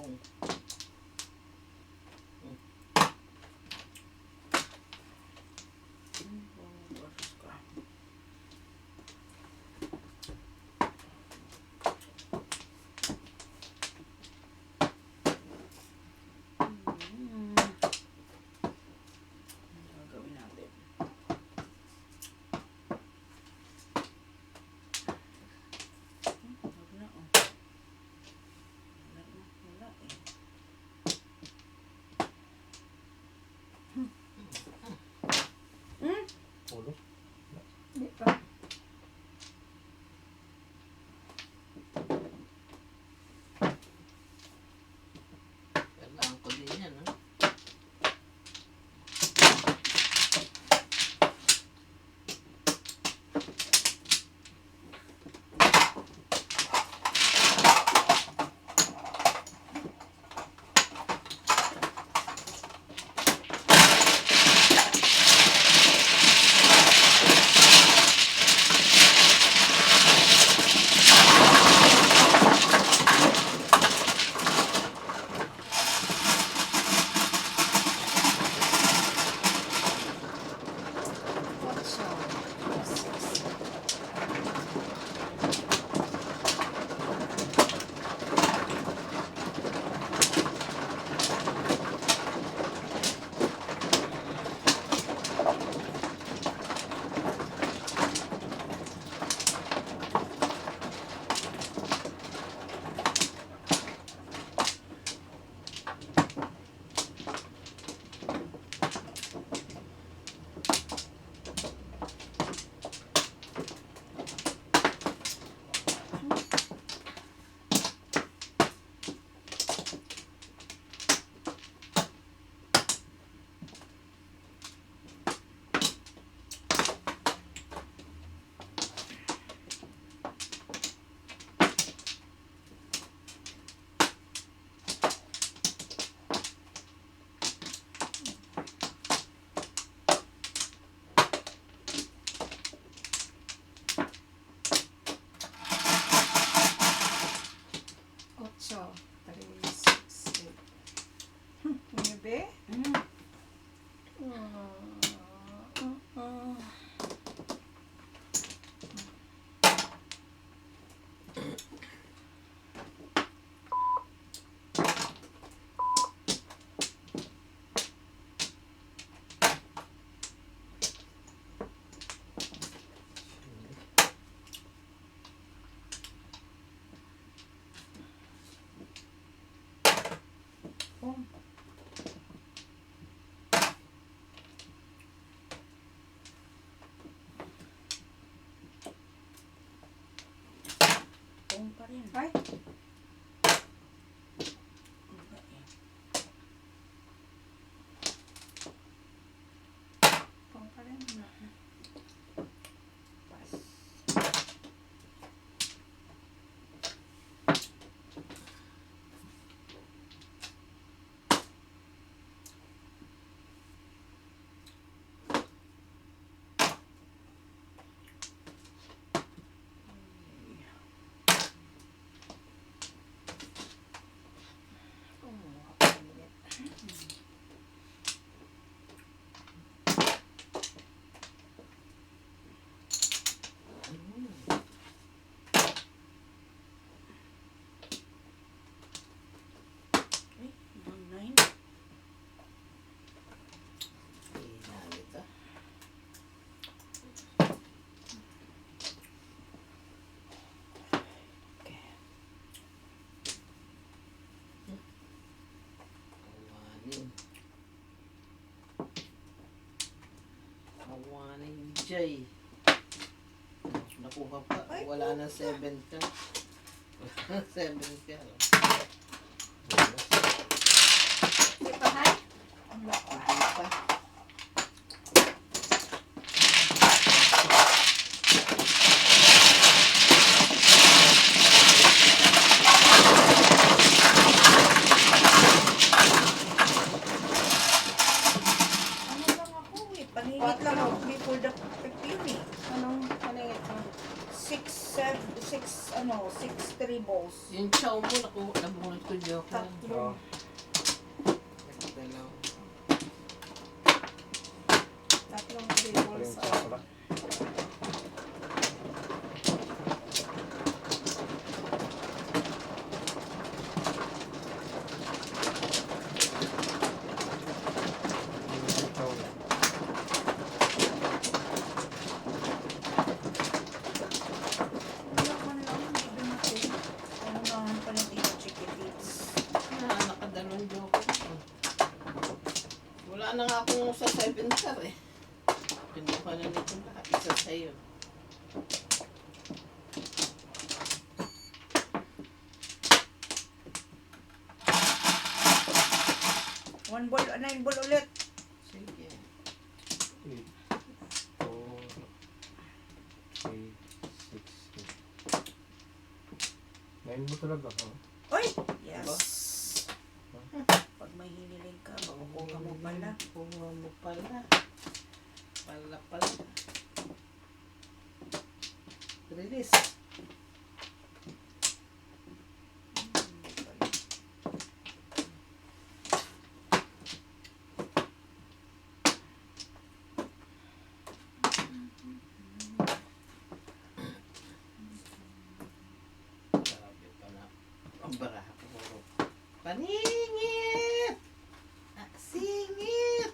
Bong. Ulo. Hindi pa. Kailangan ko din yan, ha? So, 3, 6, 8. Nuebe? Bong pa rin. Ay, pang pa rin. Pas. Awanin Jay. Nakuha pa. Ay, Wala na 7 ka. 7 ka. Di pa, hay? Hindi pa. Ano lang ako eh. Paningit lang ako before the pipili. Anong paningit mo? 6 3 balls. Yung chow mo nabunod ko joke. Tatlo. Dalaw. Tatlong triple Yung sa pala. Wala man lang, hindi dumating. Ano naman pala dito, chickpeas. Nakadalawang joke. Wala na nga akong sa 7 star eh. Pinuha na nito lahat. Isa sa'yo. One ball, 9 ball ulit. Sige. 8, 4, 3, 6, 9 mo talaga, ha? Uy! Yes. Pag may hiniling ka, makukuha mo pala. Kuha mo pala. Pala. Release. Grabe pala. Ang baraha ko. Paningit! Singit!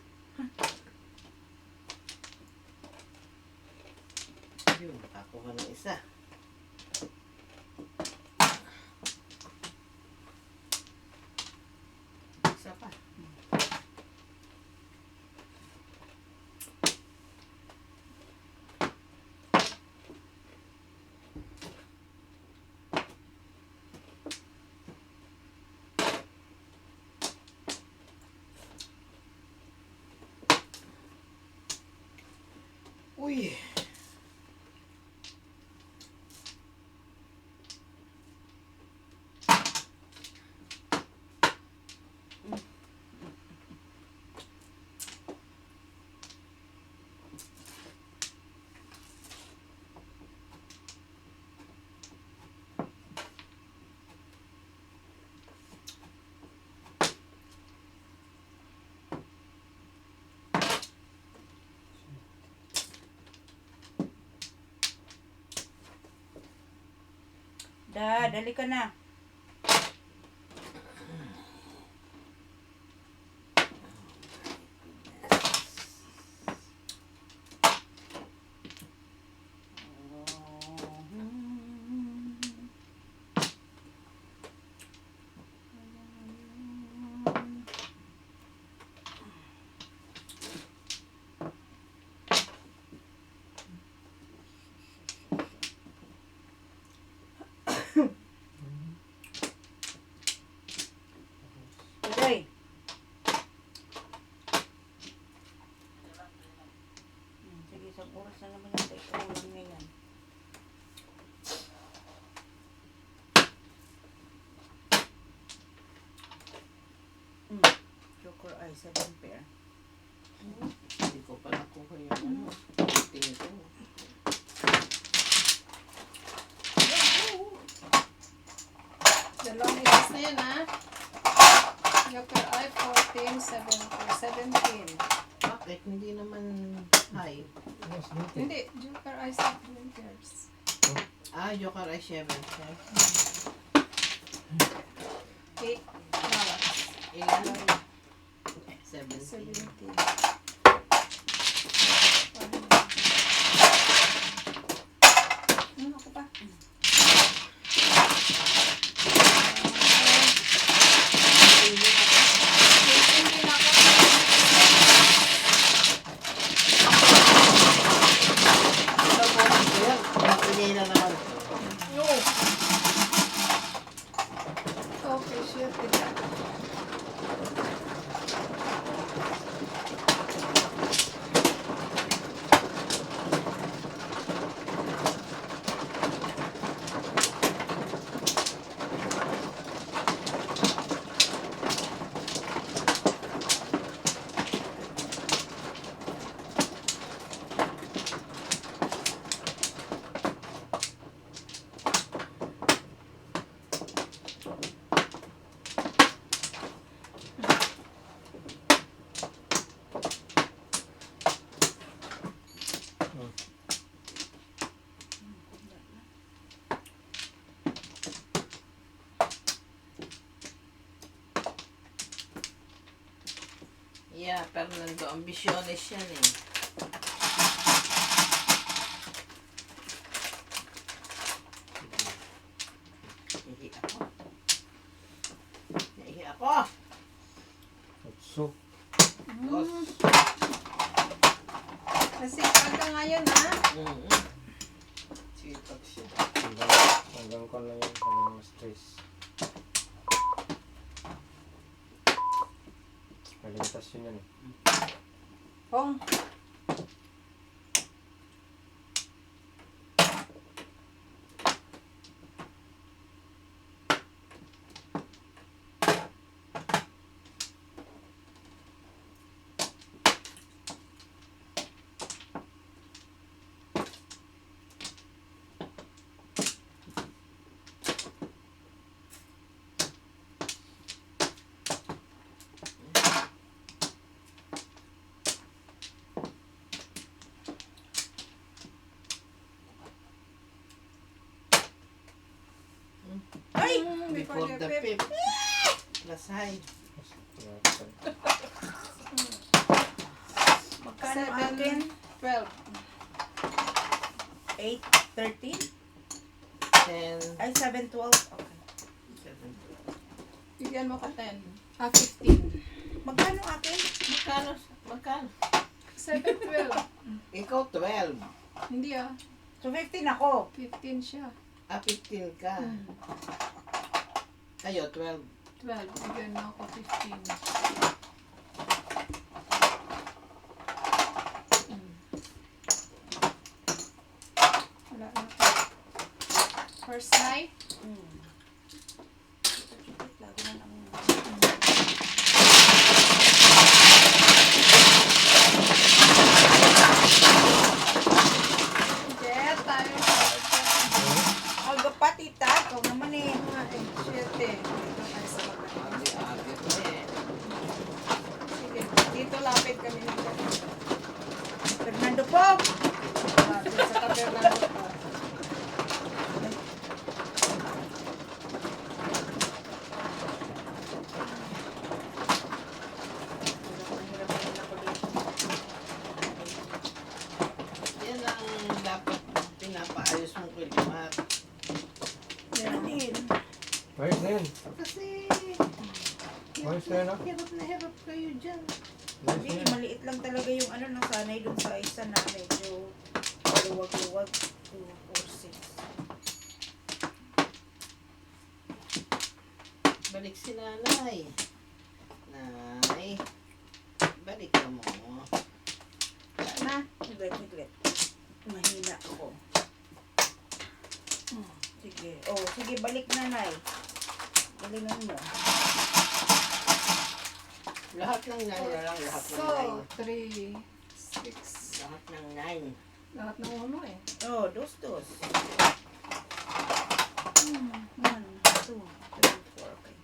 Yun, nakakuha ng isa. Isa pa. Uy! Dali ka na. Tuloy. Sige, isang oras na naman yung take ulam na yan. Joker eye, 7 pair. Hindi ko pa nakuha yung ano. Tingin ko. Dalawang itas na yan, ha? Joker I 14, 17. Bakit? Hindi naman high. Yes, dito. Hindi, Joker I 7 pairs. Joker ay 7. 8 dollars. Ilan? 17. 17. Ano ako pa? Hindi na ako. Napili na naman. Okay, sure. Pia Fernando, ambisyones yan eh. Nahihi ako. Nahihi ako. Otso. Dos. Nasipag ka ngayon, ha? Sipag siya. Hanggang ko lang yun. Hanggang stress. Limitasyon yan eh. Pong. Ay! Before the fifth. Lasay. Magkano akin? 12. 8:13? 10, Ay, 7:12. Okay. 7. Bigyan mo ka 10. 15. Magkano akin? Magkano? Magkano? 7, 12. Ikaw 12. Hindi ah. So, 15 ako. 15 siya. 15 ka. Kayo 12. 12. Bigyan mo ako 15. Wala na to. First night. Lagi na lang. Jet, tayo. Aga pa, tita. Ikaw naman eh. 7. Dito tayo sa baba. Agi-agi pa eh. Sige. Dito lapit kami ng Fernando po. Lapit sa Fernando po. Yan ang dapat pinapaayos mong kilmar. Yan din. Ayos na yun. Kasi Ayos na yun ah. hirap kayo dyan. Ayos Hindi, na yun. maliit lang talaga yung ano ng sanay dun sa isa na medyo luwag-luwag. 2, 4, 6. Balik si nanay. Nay, balik ka mo. Na. Higlet. Mahina ako. Sige. Oh, sige, balik nanay. Galingan mo. Lahat ng 9 na lang, lahat ng So, 9. 3, 6. Lahat ng 9. Lahat ng uno eh. Oh, dos. 1, 2, 3, 4. Okay.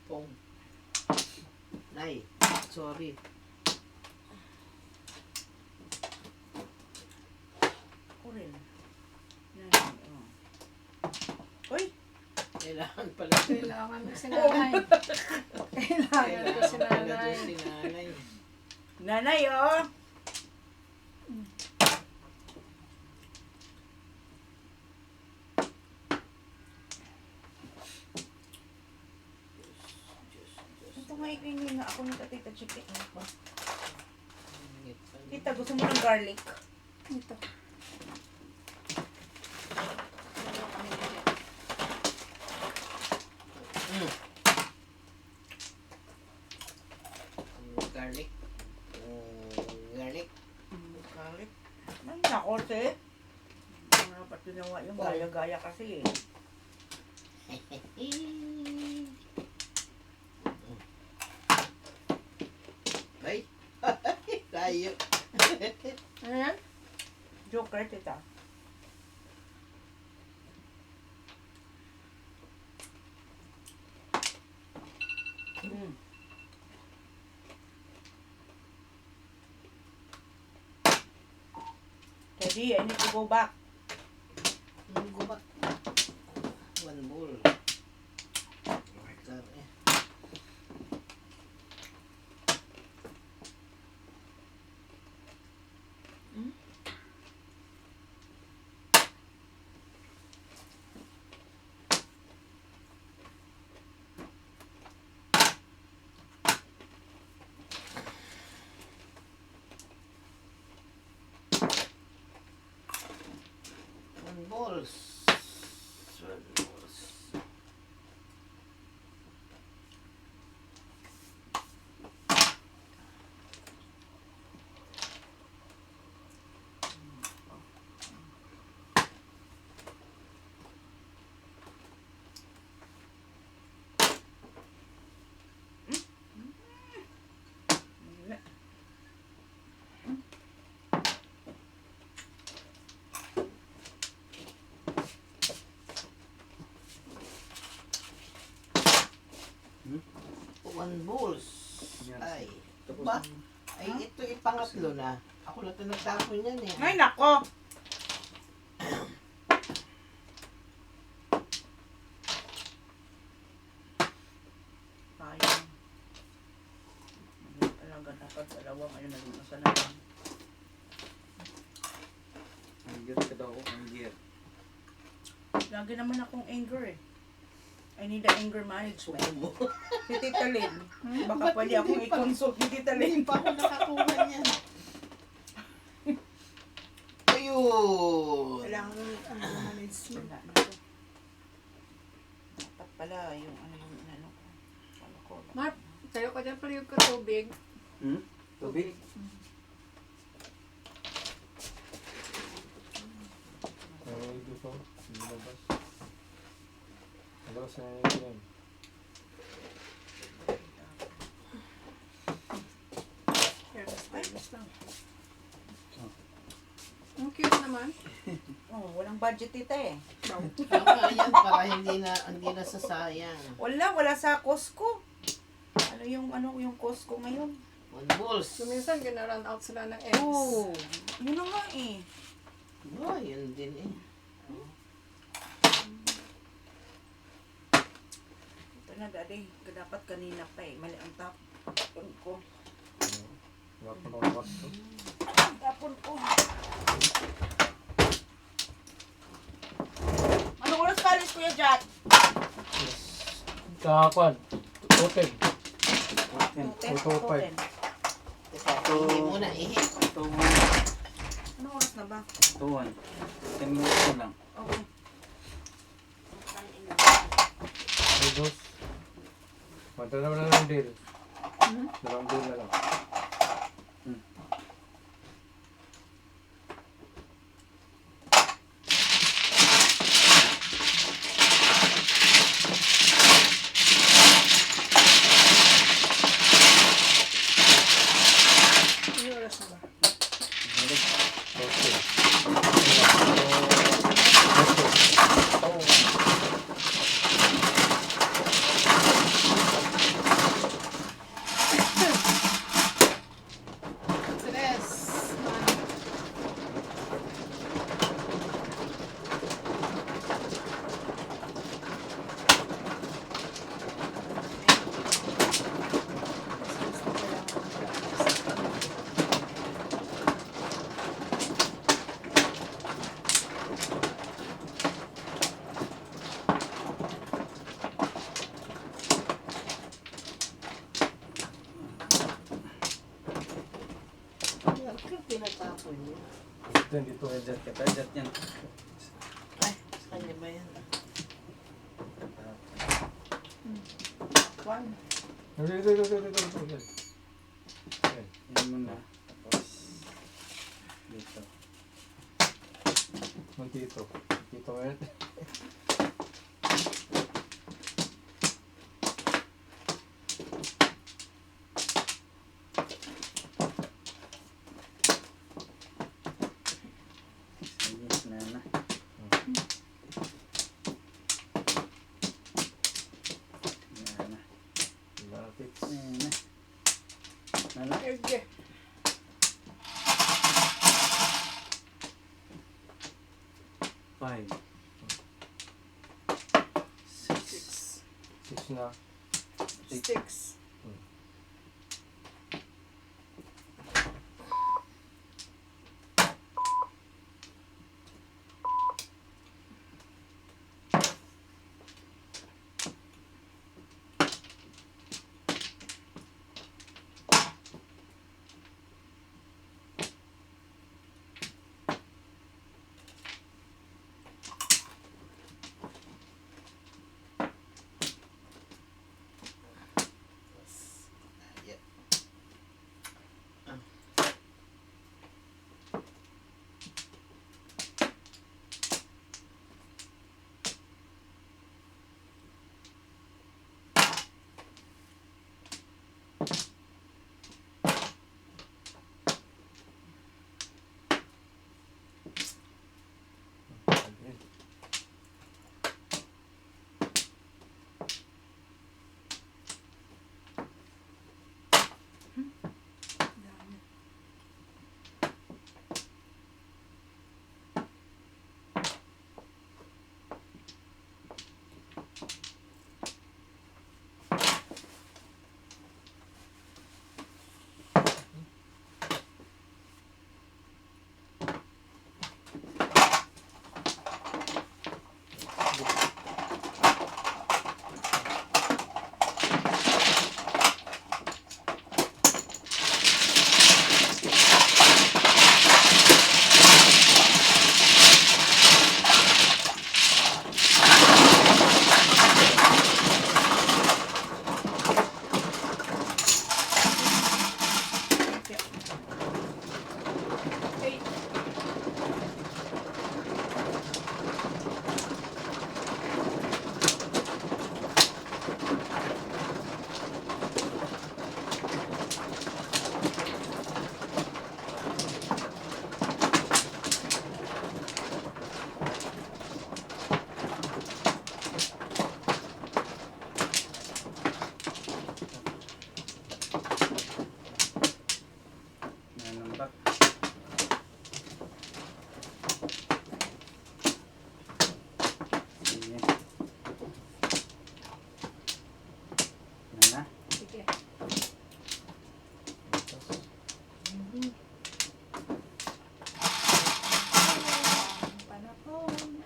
Pong. Nay, sorry. Ako rin. Nanay, oh. Uy! Kailangan pala. Kailangan ko si nanay. Kailangan ko si Kailangan pala nanay. doon si nanay. Nanay, oh! Ito nga ikingin nga ako ni Tita Chicken. Tita, gusto mo ng garlic? Ito. Garlic. Garlic. Garlic? Ay, nako, te. Ano dapat ginawa yung gaya-gaya kasi eh. Ay. Joker, tita. Daddy, I need to go back. Go back. One ball. Joker eh. One balls. One balls. One balls. Ay. Ba? Ay, ito yung pangatlo na. Ako na ito nagtapon yan eh. Ay, nako! Sayang. Hindi talaga dapat dalawa ngayon naging masa na lang. Ang gear ka daw, ang gear. Lagi naman akong anger eh. I need the anger management. Mo. Si Tita Lynn, baka Ba't pwede akong hindi pa? i-consult ni Tita Hindi Lynn. pa ako nakakuha niyan. Ayun. Kailangan management. Wala na to. Dapat pala yung ano ko. Ano ko. Mark, tayo ka dyan paliyog ka tubig. Tubig? Ay, dito. Lumabas. Labas na yun yan. Ang cute naman. Oh, walang budget tita eh. Tama yan para hindi na sasayang. Wala sa Costco. Ano yung Costco ngayon? One balls. So, minsan gina-run out sila ng eggs. Oh, yun na nga eh. Oh, yun din eh. Ito na daddy, dapat kanina pa eh. Mali ang tapon ko. Wala pa lang wasto. Tapon ko. Anong oras ka alis Kuya Jat? Kakakuan. Totem. Toten. Teka, hindi muna ihi. Anong oras na ba? 2-1. 10 minutes ko lang. Okay. Ay, dos. Madala na lang deal. Dalawang deal na lang. Ano oras na ba? Okay. Tres. Yan, kung tinatapon niya. Ito, dito. Jet ka, jet yan. Ay, sa kanya ba yan? One. Dito. Ayan. Yan muna. Tapos, dito. Dito. Dito ngayon. Nana? Sige. Five. Six. 6 na. Six. Ayan. Dami. Okay. Eight. Nanambak. Sige. Nana? Sige. Panahon.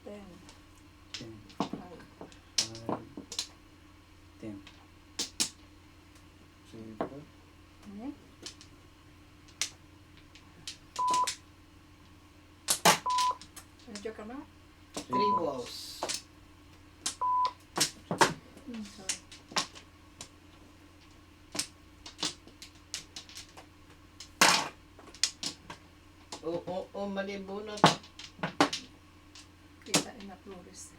10. 10. 5. 5. 10. Sige. Hmm? Medyo ka na? 3 balls. Sorry. O mali bunot. Kita in a flores.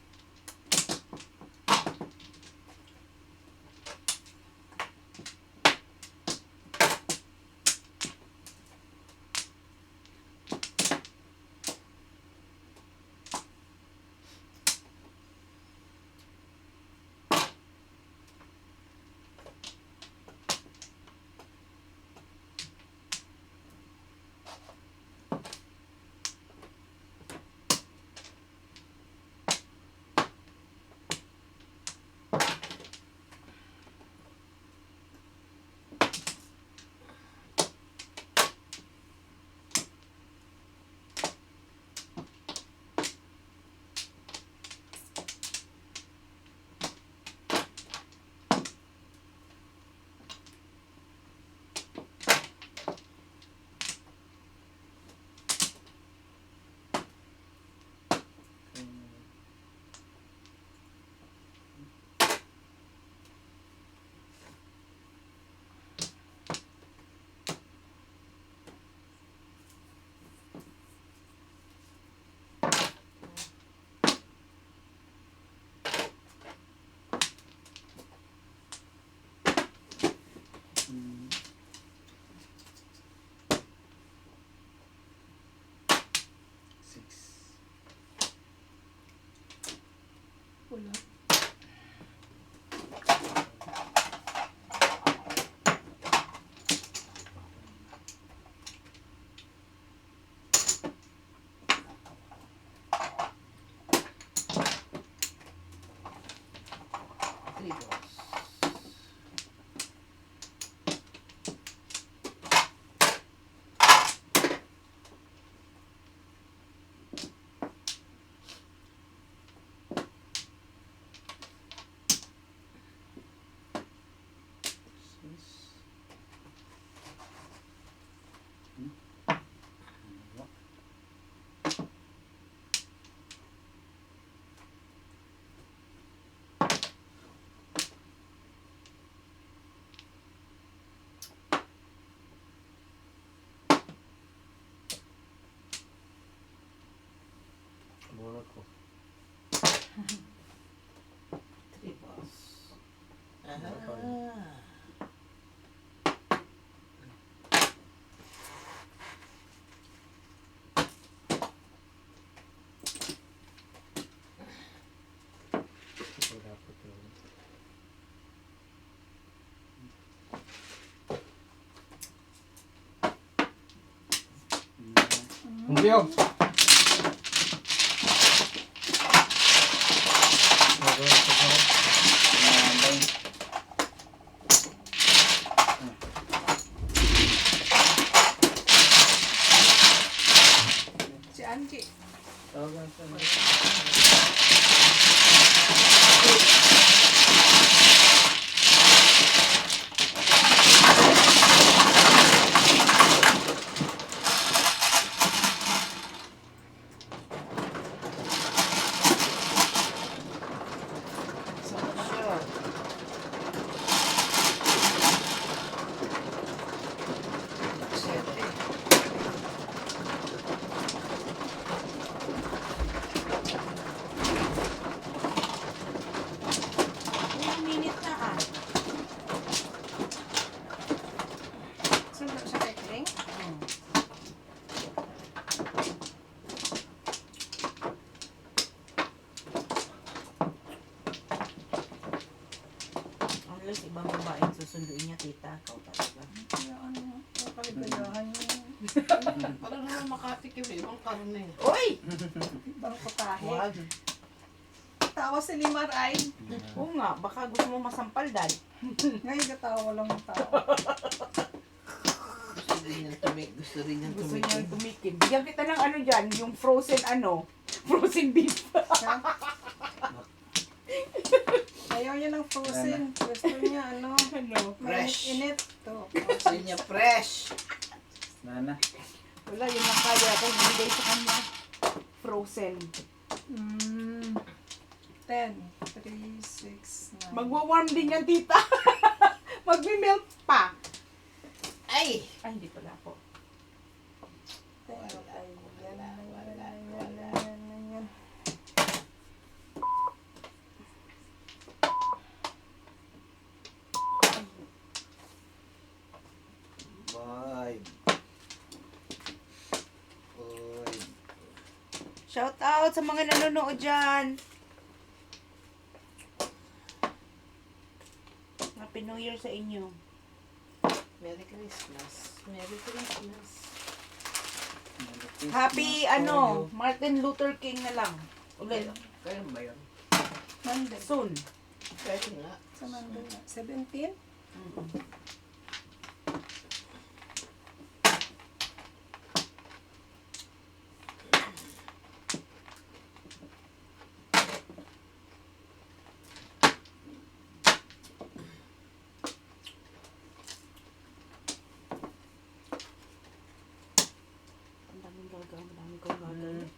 Wala. 3 balls. Six. Dalawa. Bunot ko. 3 balls. Okay. Ito dapat yun. Hindi yun. Si Angie. Tawagan sa Sure. Sete. Ilang minute na ah. Sunod siya kay Kling. Unless ibang babaeng susunduin niya, tita. Ikaw talaga. Kaya ano, nakaligayahan niya. Para naman makatikim eh. Ibang karne. Uy! Ibang putahe. Wag. Tawa si Limar ay. Oo nga, baka gusto mo masampal dahil. Ngayon katawa lang ang tao. Gusto rin niyang tumik. Gusto rin niyang Gusto tumikim. niya tumikim. Bigyan kita ng ano dyan, yung frozen frozen beef. Ayaw niya ng frozen. Gusto niya ano. Ano? Fresh. Mainit. Ito. Gusto niya fresh. Nana. Wala, yun lang kaya ko. Nilagay sa kanya. Frozen. 10, 3, 6, 9. Magwa-warm din yan, tita. Magme-melt pa. Ay! Ay, hindi pala po. Five. Five. Shout out sa mga nanonood dyan. Happy New Year sa inyo. Merry Christmas. Merry Christmas. Happy, Martin Luther King na lang. Ulit. Kaya ba yun? Monday. Soon. Kaya nga. Sa Monday. 17? Ang daming gagawin. Ang daming kong gagawin.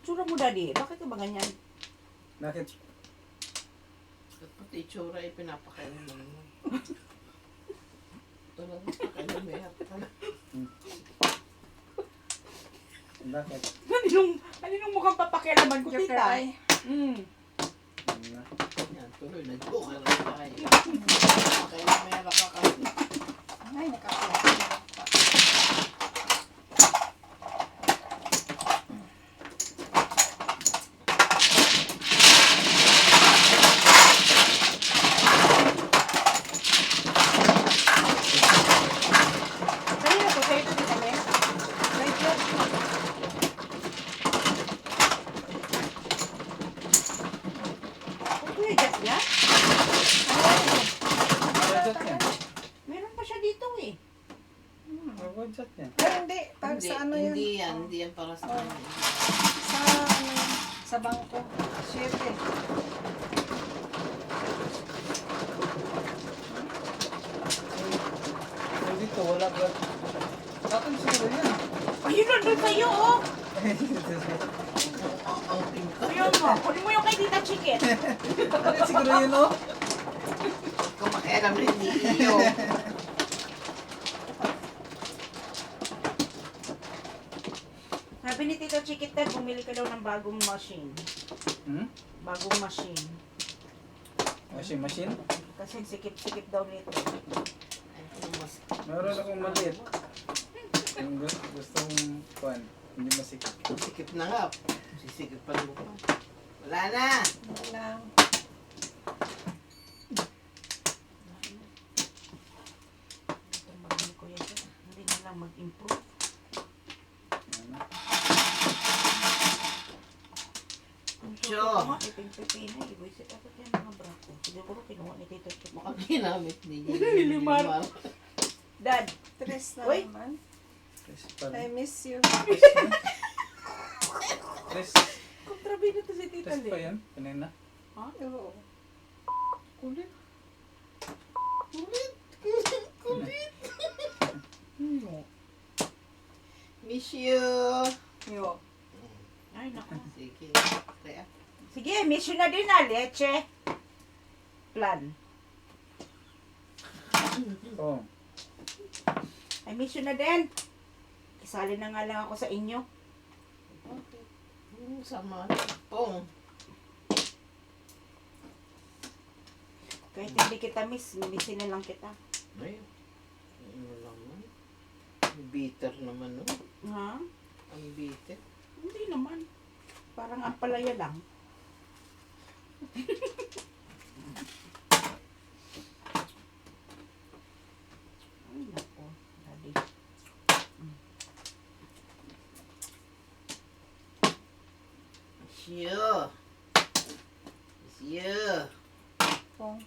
Itsura mo, Daddy. Bakit ka ba ganyan? Bakit? Pati itsura ay pinapakain mo naman. Ito lang napakain mo yan. Bakit? Kaninong mukhang papakialaman ko, Joker tita? ay. Nana. Yan, tuloy. Nag-joke na lang tayo. Napakain mo yan. Nakakain. Ay, nakakawa. one shot yan. Ay, hindi. Pag Hindi, sa ano yun? hindi yan. Oh, Hindi yan para sa Oh. kanya. Sa ano yun? Sa bangko. 7. Ay, dito, wala ba? Sa akin siguro yan. Ayun, nandun sa'yo, oh. Ang pinta. Ayun mo. Kunin mo yung kay Tita Chicken. Ano siguro yun, oh? Kung makialam rin ni iyo. Sabi ni Tita Chicken, Ted, bumili ka daw ng bagong machine. Hmm? Bagong machine. Washing machine? Kasi sikip-sikip daw nito. Meron akong maliit. Yung gusto mong kuhan, hindi masikip. Sikip na nga. Sisikip pa mo pa. Wala na. Hindi lang. Ito marami ko yan. Hindi na lang mag-improve. Ano? Sure. Iping-pipin na. Ibuisit ako yan mga brako. Siguro kinuha ni Tita Chicken. Baka ginamit ni Nilimar. Dad, 3 na Uy. naman. Tres pa I rin. miss you. Tres. kontrabida to si Tita Tres pa Lee. yan? Kanina? Oo. Kulit. Miss you. Yo. Ay, naku. Sige. Kaya. Sige, mission na din na, leche. Plan. Oo. Ay, mission na din. Isali na nga lang ako sa inyo. Okay. Sama. Pong. Kahit hindi kita missin na lang kita. Ay. Ano naman. Bitter naman, no? Ha? Ang bitter. Hindi naman. Parang ampalaya lang. Ay, naku. Daddy. Miss you. Miss you. Pong.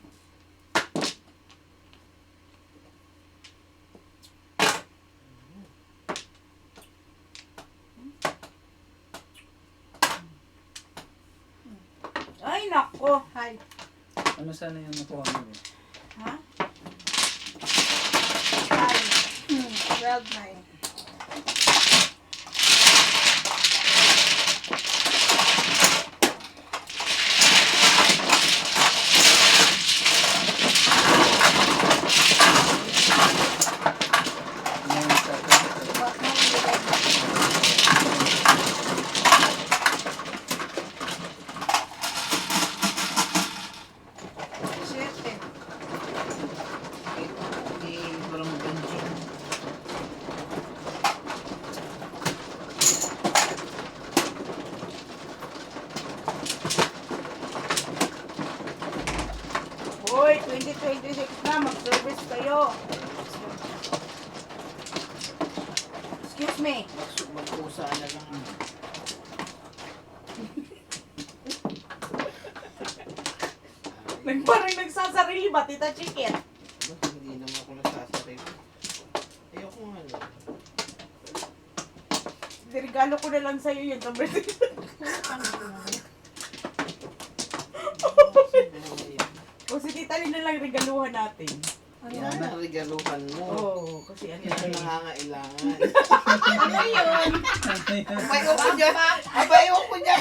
Ay, naku. Hi. Ano sana yung nakuha mo eh? Ha? Hi. 12-9. Ano yung sa akin? What mo nilagay? Siyete. Hindi parang ganji. Hoy, 2026 na. Mag-service kayo. Excuse me. Magpusa na lang. Parang nagsasarili ba, Tita Chicken? Ba't hindi naman ako nasasarili? Ayoko nga lang. Regalo ko na lang sa'yo yun sa birthday. O si Tita Lee na lang regaluhan natin. Ano Yan yan? ang regaluhan mo. Oo, kasi ano Yan ang yun. nangangailangan. Ano yun? Abayo ko dyan! Abayo ko dyan!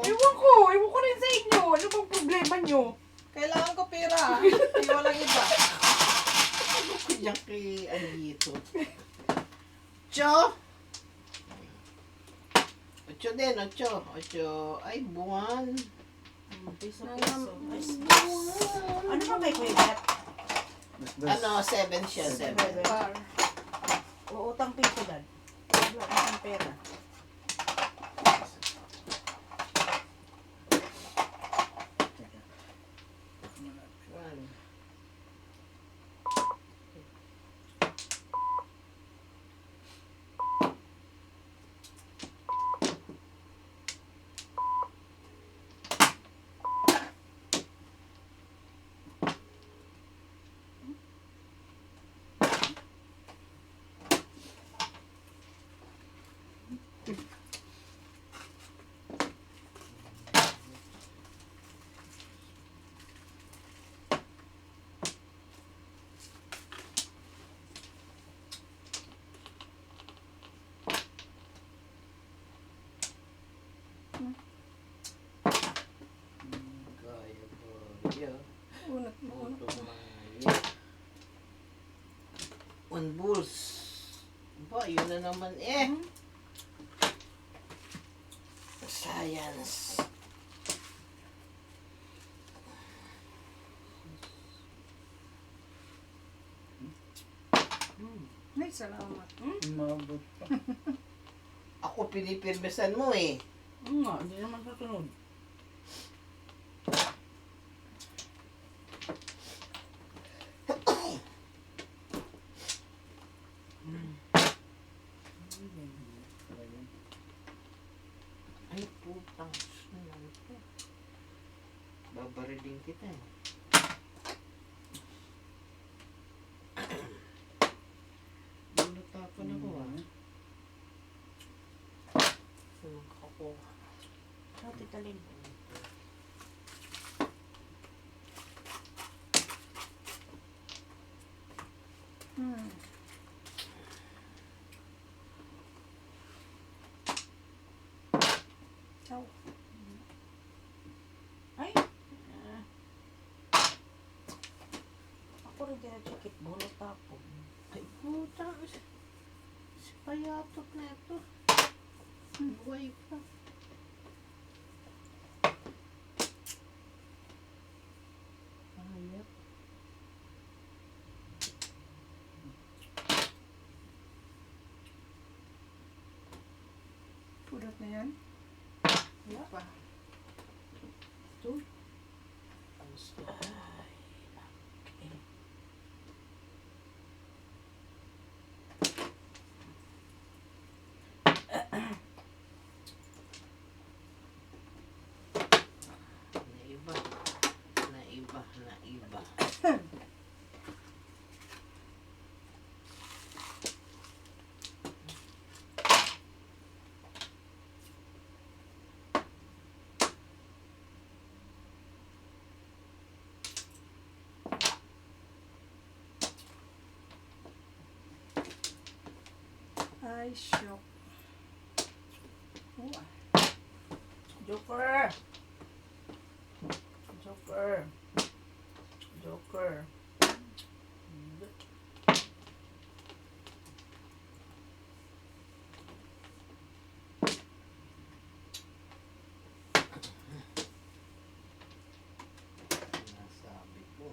Ewan ko rin sa inyo. Ano bang problema nyo? Kailangan ko pera. Hindi walang iba. Ano ko dyan kay Alito? Cho! Ocho din, ocho. Ocho. Ay, buwan. Piso-piso. Ano ba kay Kuya Gat? Ano, 7 siya, 7. Bar. Uutang piso, Dad. Wala akong pera. One. Putong mayat. 1 bulls. Ba, yun na naman eh. Science. Ay, salamat. Umabot pa. Ako pinipirmesan mo eh. Nga, hindi naman susunod. Ay, putang. Ano to? Babarilin kita eh. Bulutapan ako ah. Anong kakuha? Sa titalin. Hmm. Ciao. Ay! Ako rin tinachikit. Bunot ako. Ay, putang. Si payatot na ito. Buhay pa. Ayap. Pulot na yan. Wala pa. Ito. Ang sarap. Naiba. Naiba. Naiba. Ay, shock. Oh, Joker! Joker! Joker! Nasabi ko.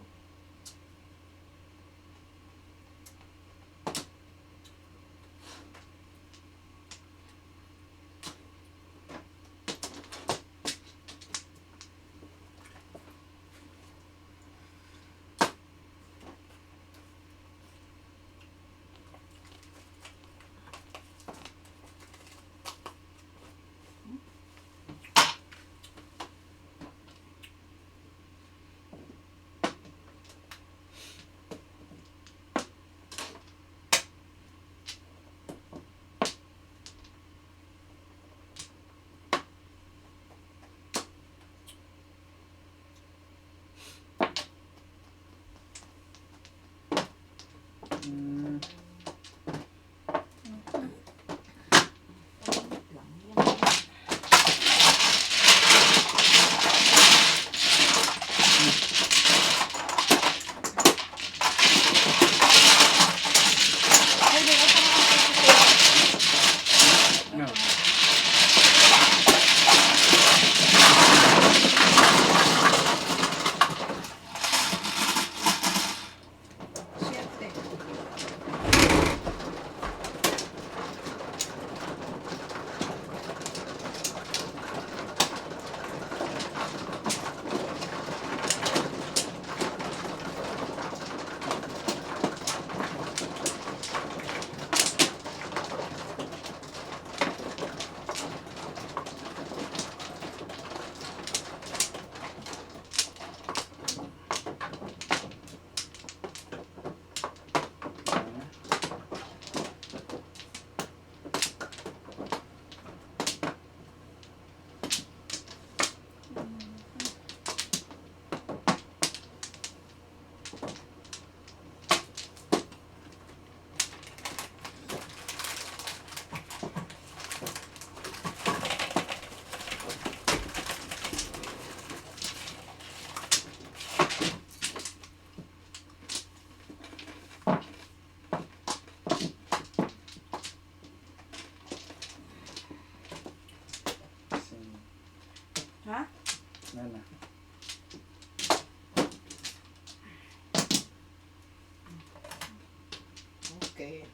Okay.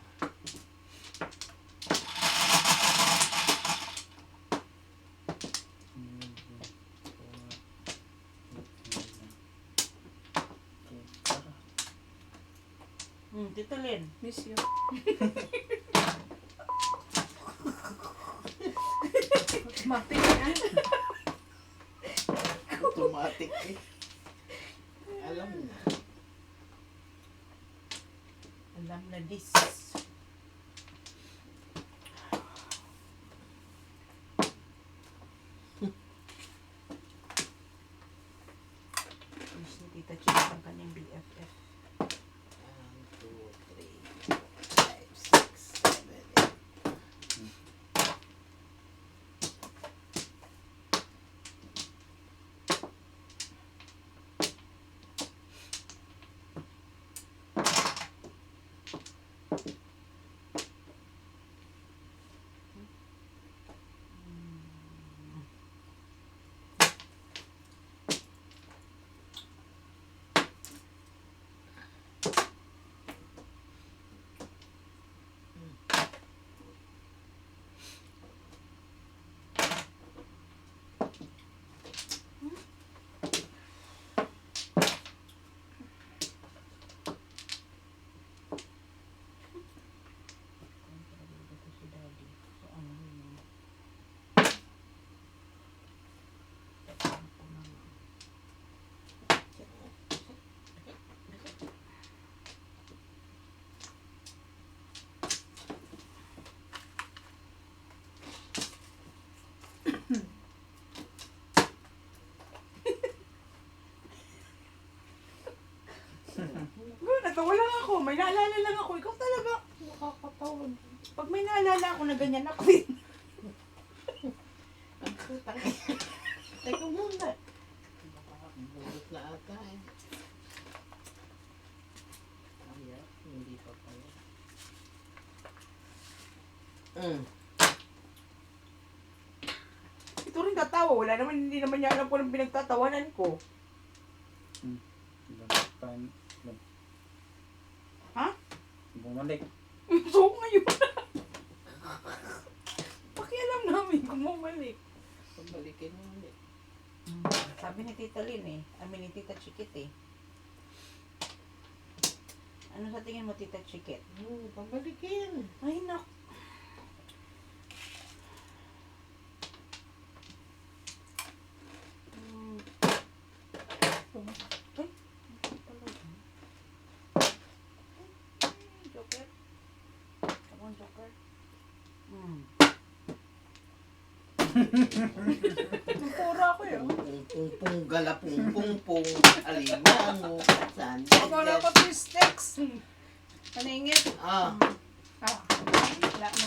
Tita Lynn. Miss you. Mati yan. Automatic eh. Alam na. Alam na this. Miss ni Tita Chip ang kanyang BFF. 1, 2, 3, 4, 5, 6, 7, 8. Si Daddy. So, ano yun? Natawa lang ako. May naalala lang ako. Ikaw talaga. Nakakatawag. Pag may naalala ako na ganyan ako din. Ang putang ina. Teka muna. Bulot na ata eh. Ayan, hindi pa pala. Ito rin tatawa. Wala naman, hindi naman niya alam kung anong pinagtatawanan ko. Ha? Bumalik. So, ngayon. Pakialam namin kung bumalik. Pabalikin mo ulit. Sabi ni Tita Lynn ni Tita Chikit Ano sa tingin mo, Tita Chikit? Pabalikin. Ay, nak. Joker. Come on, Joker. Pura ako yun. Pung gala pung alimango. Saan? Wala ko 2 sticks. Paningit. Ah. Wala mo.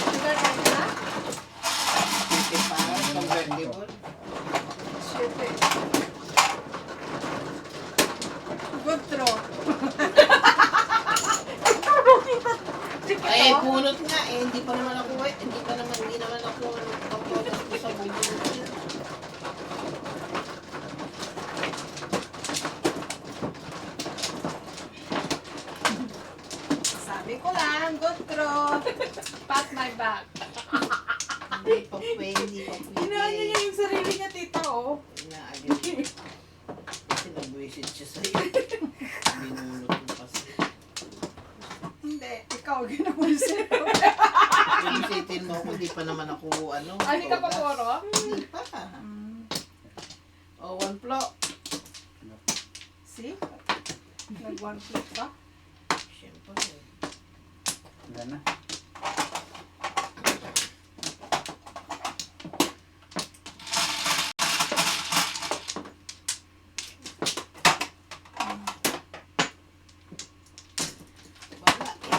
Sugar ka na? Hindi pa. Convertible. Shit eh. Good throw. Ay, punot nga eh. Hindi pa naman ako eh. Hindi naman ako nagpapotas ko sa bubulot. Sabi ko lang, good throw. Pat my back. Hindi pa pwede. Inaano niya yung sarili niya, Tita, oh. Inaagad. Kasi nag-visit siya sa'yo. Binulot mo kasi. Hindi, ikaw ginawa siya. Visitin mo ako, di pa naman ako ano. Ani ka pa todas. poro? Hindi pa. Oh, one plot. See? Nag-one flip ka? Siyempre. Wala na.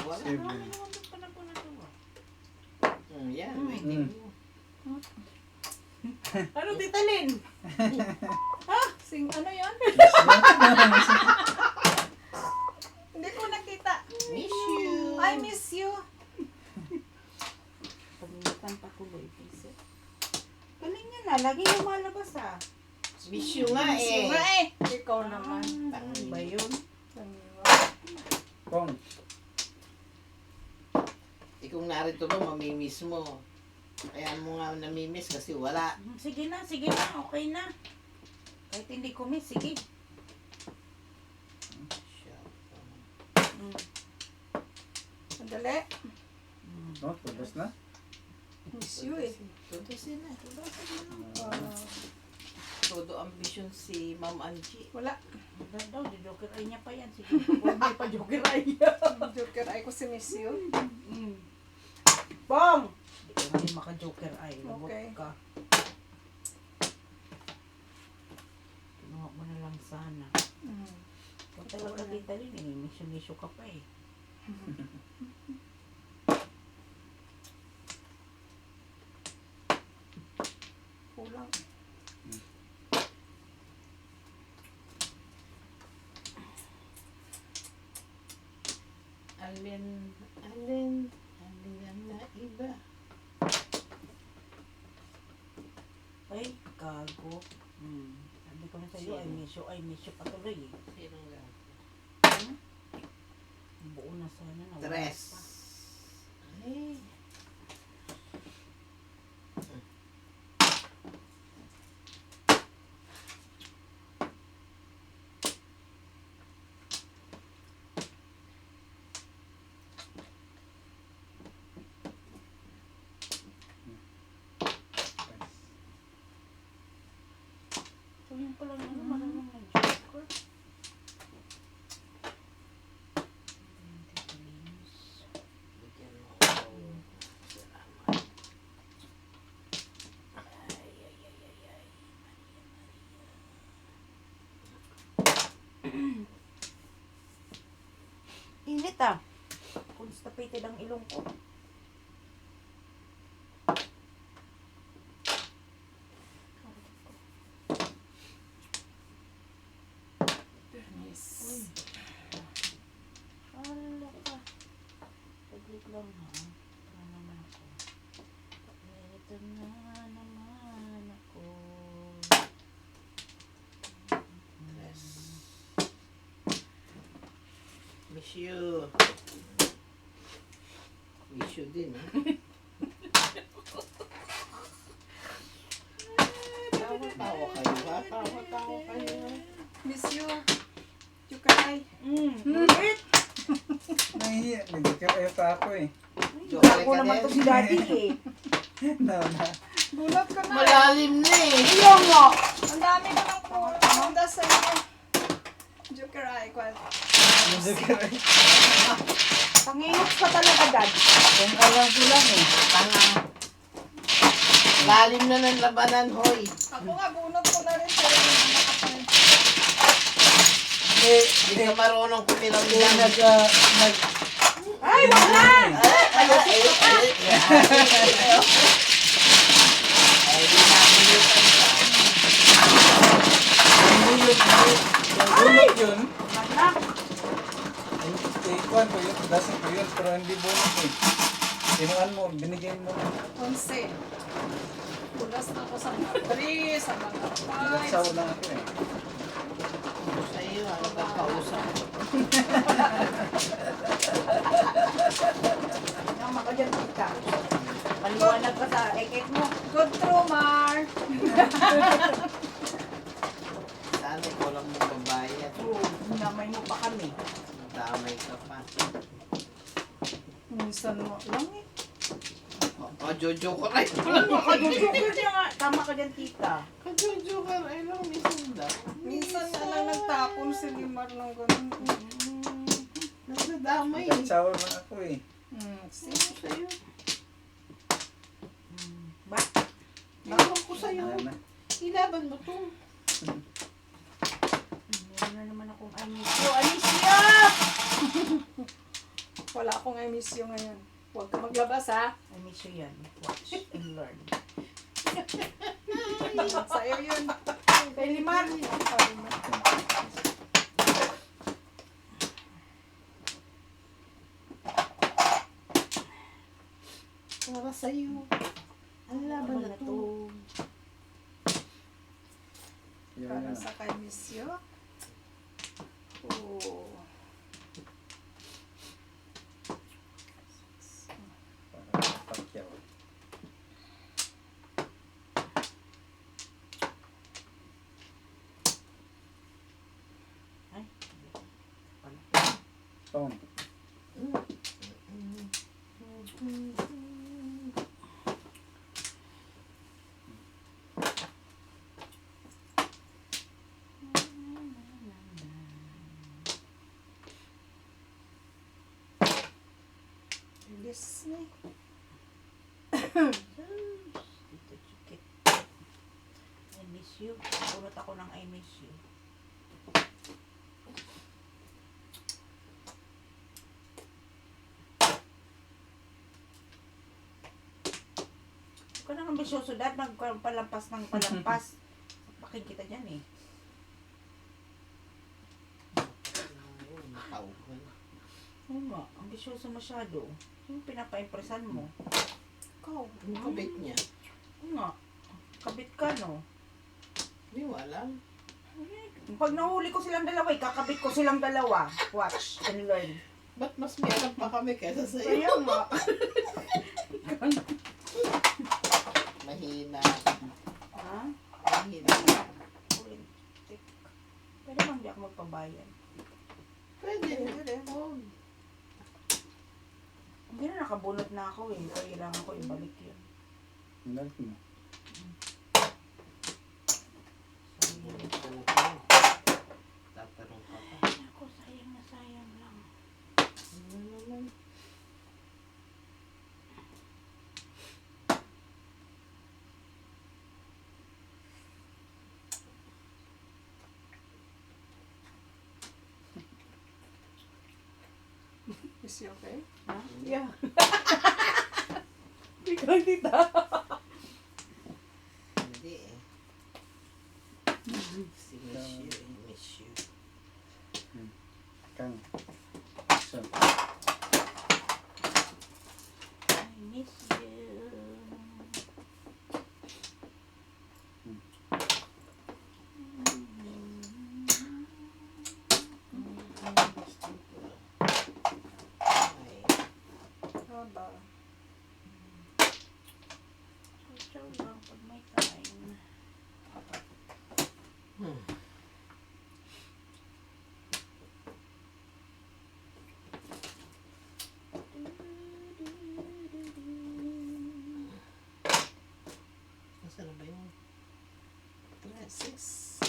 Wala eh, wala. Seven. Yan, waiting mo. Ano, Tita Lynn? Sing ano yan? Hindi ko nakita. Miss you. I miss you. Pagmintan pa tuloy, please. Galing niya na. Lagi lumalabas ah. Miss you nga Miss you eh. nga eh. Ikaw naman. Ano ba yun? Pong. Kung narito ba, mamimiss mo. Kaya mo nga namimiss kasi wala. Sige na, okay na. Kahit hindi ko miss, sige. Sandali. No, tulos na. Miss you eh. Tudusin na. Ah, Todo ambisyon si Ma'am Angie. wala. Hanggang daw, joker ay niya pa yan. Sige, huwag may pa joker ay niya. Joker ay ko si Miss you. Bong! Hindi ka rin maka-joker ay. Labot Okay. ka. Kinuha mo na lang sana. Huwag talaga dali-dali. Misyo-misyo ka pa eh. Kulang. Alin ang naiba. Ay, gago. Sabi ko na sa'yo, ay misyo patuloy eh. Sinong lang? Buo na sana na. Tres. Ay. So yun pala na marunong mag-joker. Bigyan mo ako. Salamat. Init ah. Constipated ang ilong ko. Yes. Hala ka. Taglit lang ha. Ito naman ako. Ito na naman ako. Tres. Miss you. Miss you din, ha? Tawa-tawa kayo, ha? Tawa-tawa kayo, ha? Miss you. Joker ay. Ulit! Nahihiya. Nag-joker ayaw pa ako eh. Joker Ako ka naman to din. si daddy eh. No, na. Gulat ka na. Malalim na eh. Ayaw mo! Ang dami ko ng punda sa iyo. Joker ay ko. Nag-joker ay. Pangingot ka talaga, dad. Kung alam ko lang eh. Tanga. Lalim na ng labanan, hoy. Ako nga, bunot ko na rin pero hindi na nakapal. Hindi ka marunong kumilang Kung lang. Ay, wag na! Ay, di nakilutan ka. Hindi yun. Bunot yun. Wag na. Kuhan ko yun. Dasin ko yun. Pero hindi bunot eh. Sinuan mo. Binigyan mo. 11. Pulas na ako sa mga 3, sa mga 5. Nagsawa lang ako eh. Sa iyo, ano ka kausap? Tama ka dyan, tita. Paliwanag ka sa eket mo. Good through, Mar. Sana ikaw lang mong babayad. Namay mo pa kami. Damay ka pa. Minsan mo lang eh. Jojo ko rin. Joker niya nga. Tama ka dyan, tita. Jojo ka rin lang, minsan daw. Minsan na lang nagtapon si Limar ng ganun. Nagdadamay. Nagsawa lang ako eh. Sino sa'yo? Ba? Bawang ko sa'yo. Ano na. Ilaban mo to. Meron na naman akong Amisyo. Amisyo! Wala akong I miss you ngayon. Huwag ka maglabas ha. Amisyo yan. Watch and learn. Sa'yo yun. Kay Limar. Para sa'yo. Ang laban na to. Enjoy Para na. sa kay Miss Yo. Oh. Para pakyaw. Ay. Tone. Bilis na eh. Dito, chikit. I miss you. Pulot ako ng I miss you. Huwag ka nang ambisyoso, dad. Magpalampas ng palampas. Bakit kita dyan eh. Tauhan. Oo nga, ambisyoso masyado. Yung pinapa-impresan mo. Ikaw, yung kabit niya. Oo nga, kabit ka no. Hindi mo alam. Pag nahuli ko silang dalawa, kakabit ko silang dalawa. Watch and learn. Ba't mas may alam pa kami kaysa sa'yo? Kaya nga. Mahina. Ha? Mahina. Ulintik. Pwede bang di ako magpabayan? Pwede. Huwag. Hindi na nakabunot na ako eh. Kailangan ko ibalik yun. Balik mo. Tatanong ka pa. Ay, ako, sayang na sayang lang. Ano naman? Is he okay? Ha? Yeah. Ikaw, tita. Hindi eh. Si miss you, miss you. Kang. So, I miss you. Ay, Aba. So lang pag may time. nasaan na ba yun? 6.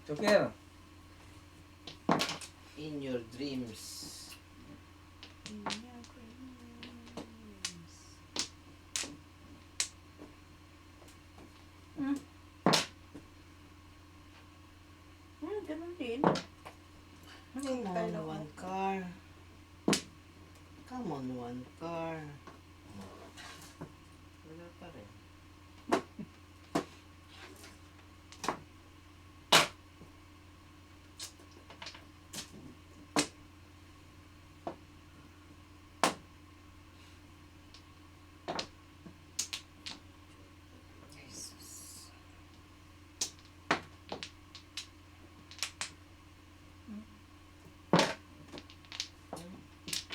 Joker. In your dreams. In your dreams. Ganun din. Come on, one car. Come on, one car. Wala pa rin.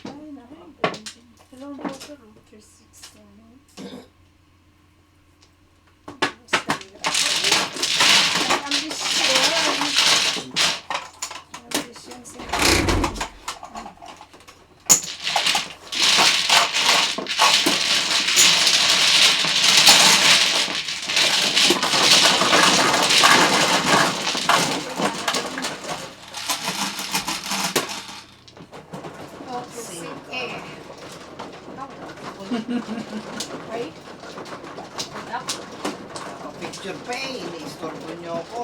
Ay, naku. Hello, Joker. 360. Ambisyon. Ambisyon siya. Okay, sige. Ay. Picture pa eh. Ini-istorbo niyo ako.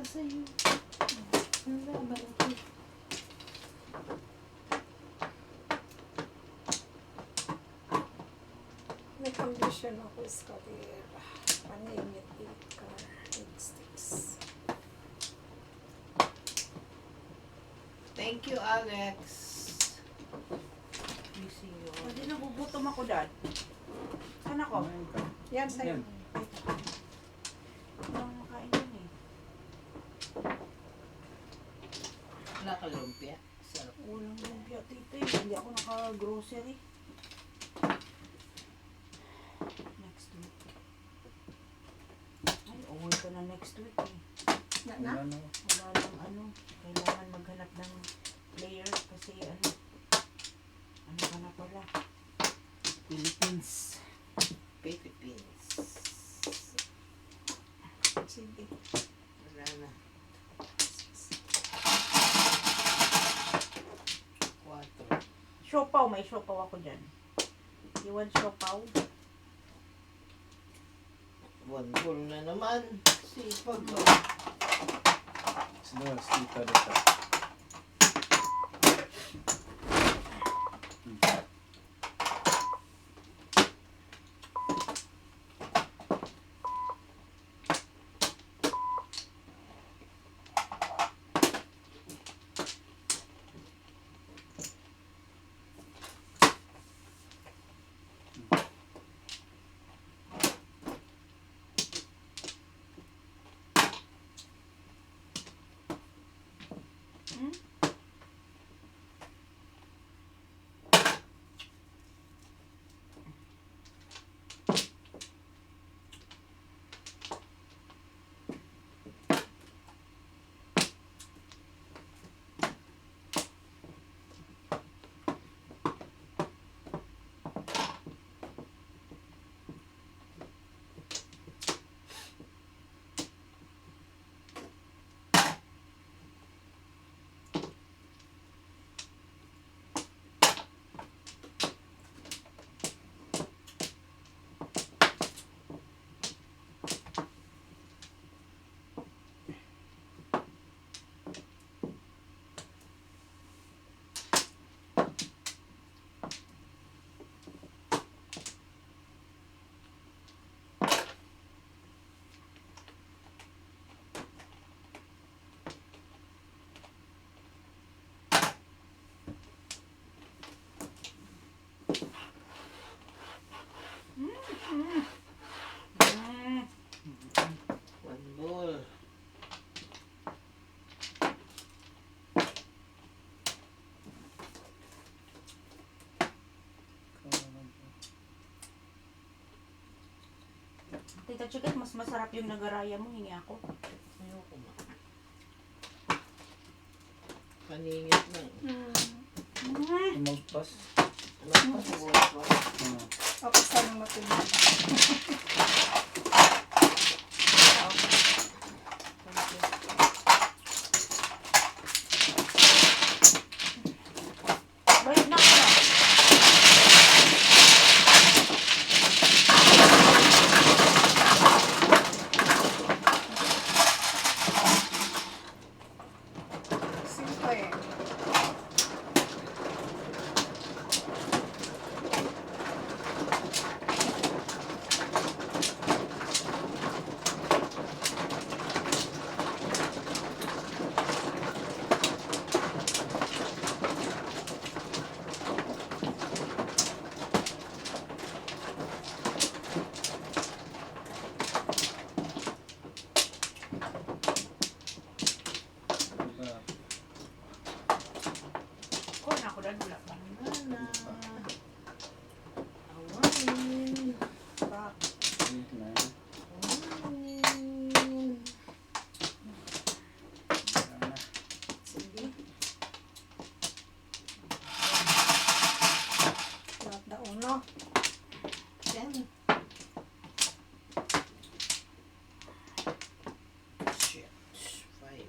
Para sa'yo. Wala, malaki. May condition ako sa career. Paningit ika. Egg sticks. Thank you, Alex. Busy yun. Hindi nagugutom ako, Dad. Saan ako? Kumain ka. Yan sa'yo. Yan. Wala akong makain yun eh. Wala ka lumpia. Sarap. Walang lumpia, tita eh. Hindi ako naka-grocery. Next week. Ay, uwi ko na next week eh. Na? Ano? Wala lang ano. Kailangan maghanap ng player kasi ano. Ano ka na pala? Philippines. Philippines. Sige. Wala na. 4. Siopaw, may siopaw ako dyan. You want siopaw? Buwan na naman. Sipag. Sino? Sita dito. One bowl. Tita Chiquit, mas masarap yung nagaraya mo. Hingi ako. Ayoko ma. Paningit na. Tumagpas. Magpasuot ko. Ano? Ako sanang matulog. Bayad na ako na. Simple. Diba? Kuha na ako, Dad. Wala pa. Mana. Awanin. Rock. Wait na. Awanin. Wala na. Sige. Lahat na uno. Ten. Shit. 5. 5.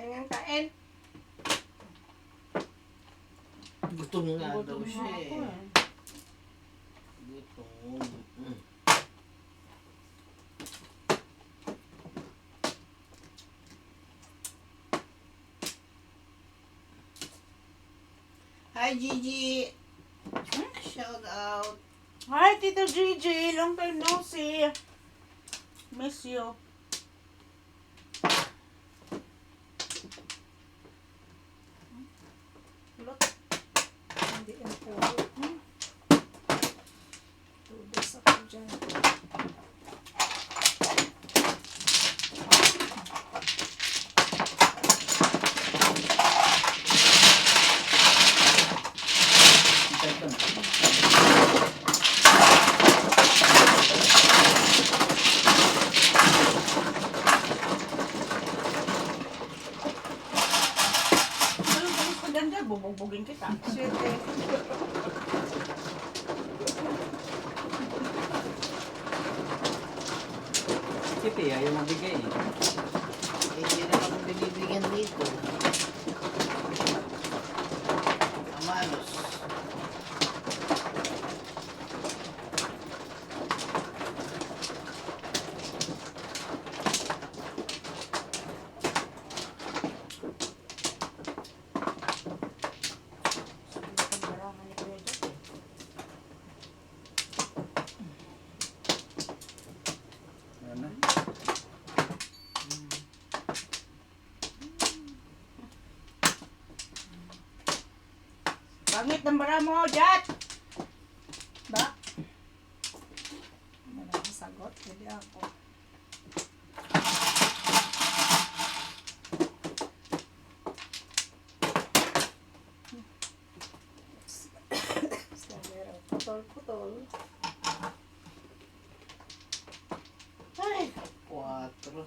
Kain, kain. Gutom nga daw Gutom siya nga ako eh. eh. Gutom. Hi Gigi! Shout out! Hi, Tita Gigi. Long time no see. Miss you. Hindi yung puro. 2 days ako dyan. Ito na. Anong galis ka ganda? Bubugbugin kita. Shit eh. Kitty, ayaw mabigay eh. Hindi na ako binibigyan dito. Amalos. Pagbarangan ni Kuya Jack eh. Ayan na. Pangit ng bara mo, Jat! Ba? Wala akong sagot. Hindi ako. Strawberry. Putol-putol. Ay, 4.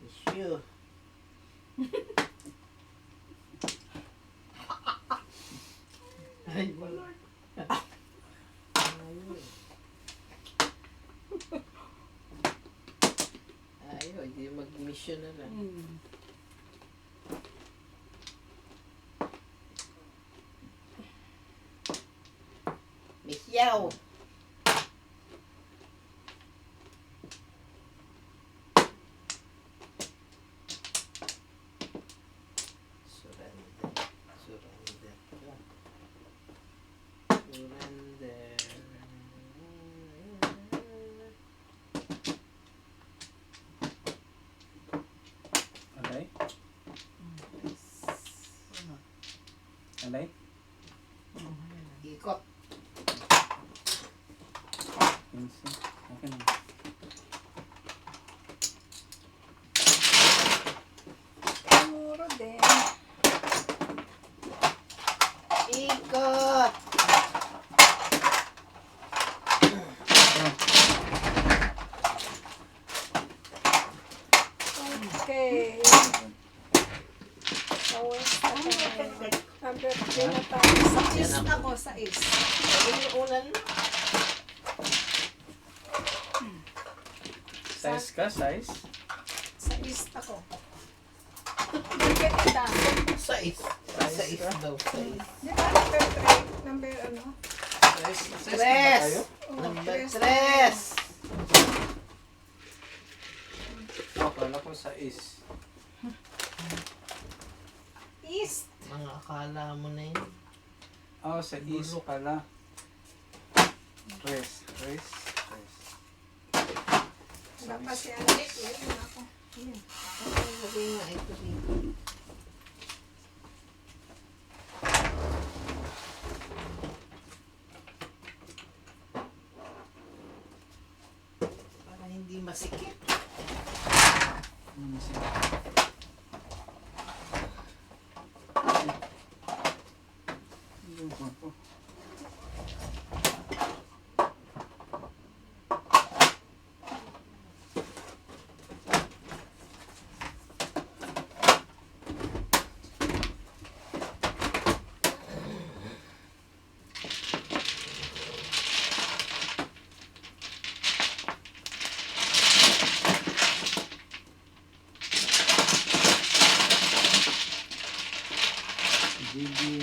Issue. Ay, wala. Ayaw, hindi mag-mission na lang. Miss Yao. Surrender. Surrender. Surrender. Alay? Alay? Ikot. Pinsi. Okay na. Muro din. Ikot. Okay. So, where's the number 3 na tayo? Sa is ako, sa is. Ayun yung ulan. Size ka, size? Sa is ako. Bigyan kita. Sais. Sais daw. Sais. Di ba number 3? Number ano? Tres. Tres! Number tres! Oh, kala ko sa is. East. Mga akala mo na yun. Oh, sa is Bulok. pala. Tres. Tres. Tres. Wala pa si Alec. Yun ako. Ay, sabi nga ito dito. Para hindi masikip. Gigi.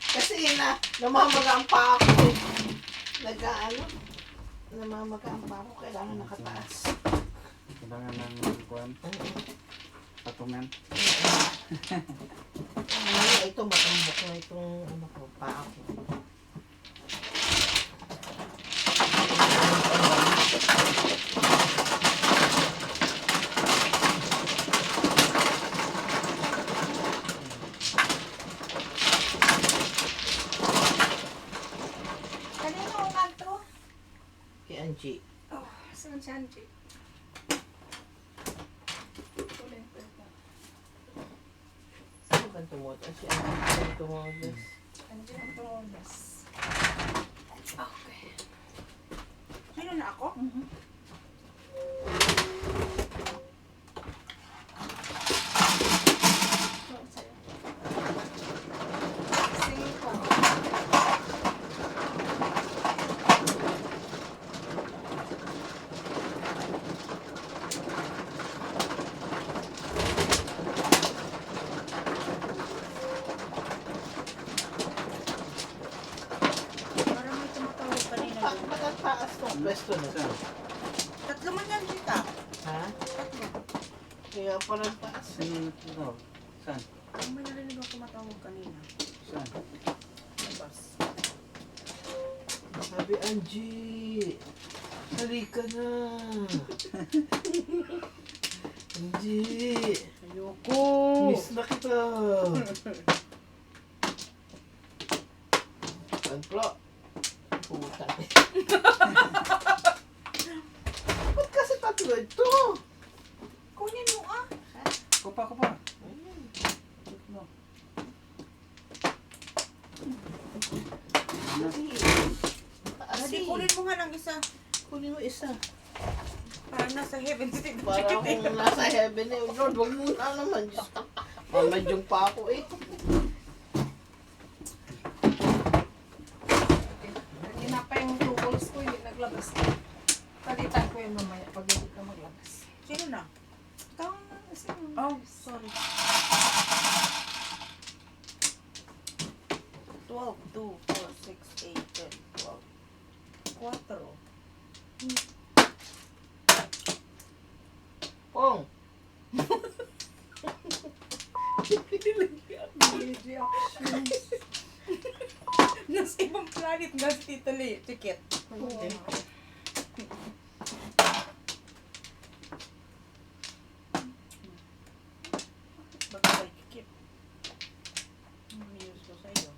Kasi namamagaan pa ako eh. Namamagaan pa ako. Kailangan nakataas. Kailangan ng kuwan. Patungan. Ito matambok na itong ano ko, paa ko. Kanino ang kanto? Kay Angie. Oh, saan si Angie? Tuloy ko ito. Sino ba tumot? Si Angie ba tumot? Angie ang tumodas. Okay. Sino na ako? So, sa'yo. 5. Parang may tumatawag kanina doon. Matataas tong pwesto na to. Tatlo man yan, Chika. Ha? Tatlo. Kaya parang taas. Sino ito? Saan? May narinig ako tumatawag kanina. Saan? Labas. Sabi Angie, halika na. Angie, Ayoko. miss na kita. Pagplo. Puta. Ba't kasi tatlo ito? Kunin mo ah. Kupa, kupa. Kasi, taas Hindi, eh. kunin mo nga ng isa. Kunin mo isa. Parang nasa heaven si Tito Para Chikit. akong nasa heaven eh. Lord, wag mo na naman. Diyos ko. Mamadyong pa ako eh. Kanina pa yung tools ko, hindi naglabas. Palitan ko yun mamaya pag hindi ka maglabas. Sino na? Ikaw na kasi. Oh, sorry. 12, 2, 4, 6, 8, 10, 12. 4. Pong. Nasa ibang planet nga si Tito Chikit. Baka kay Kikit. News ko sa'yo.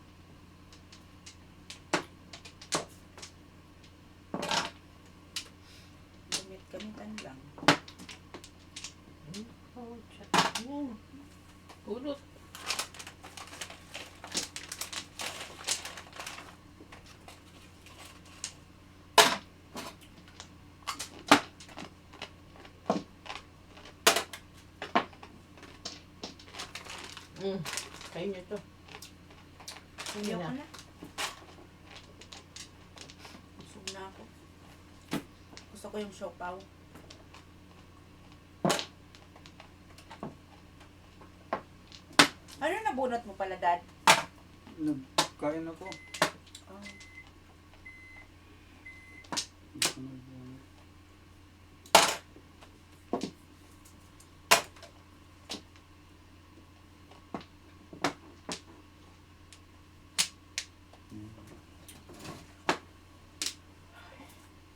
Gamit-gamitan lang. Oh, chat. Pulot. Kain nyo to. Hindi Ayoko na. na. Busog na ako. Gusto ko yung siopaw. nabunot mo pala, Dad? Nagkain ako. Oh. Hindi ko nagbunot.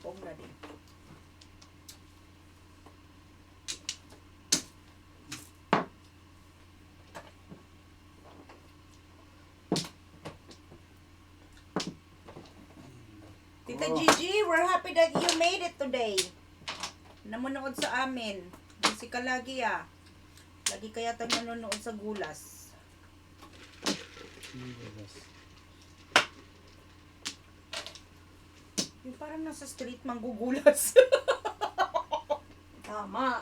Pongga din. Tita Gigi, we're happy that you made it today. Nanonood sa amin. Busy ka lagi ah. Lagi kaya tayo nanonood sa Gulas. Yung parang nasa street manggugulas. Tama.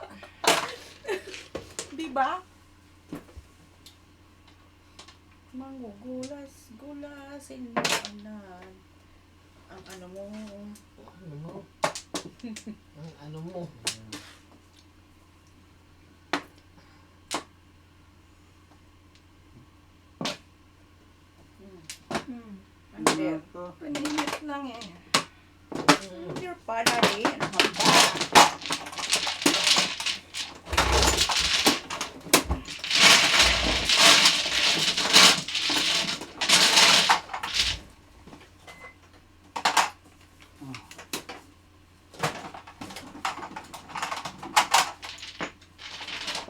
Di ba? Manggugulas, gulasin mo anan. Ang ano mo. Ano mo? Ang ano mo? Ano there? Ito. Paninit lang eh. Your pala rin. Ano ba?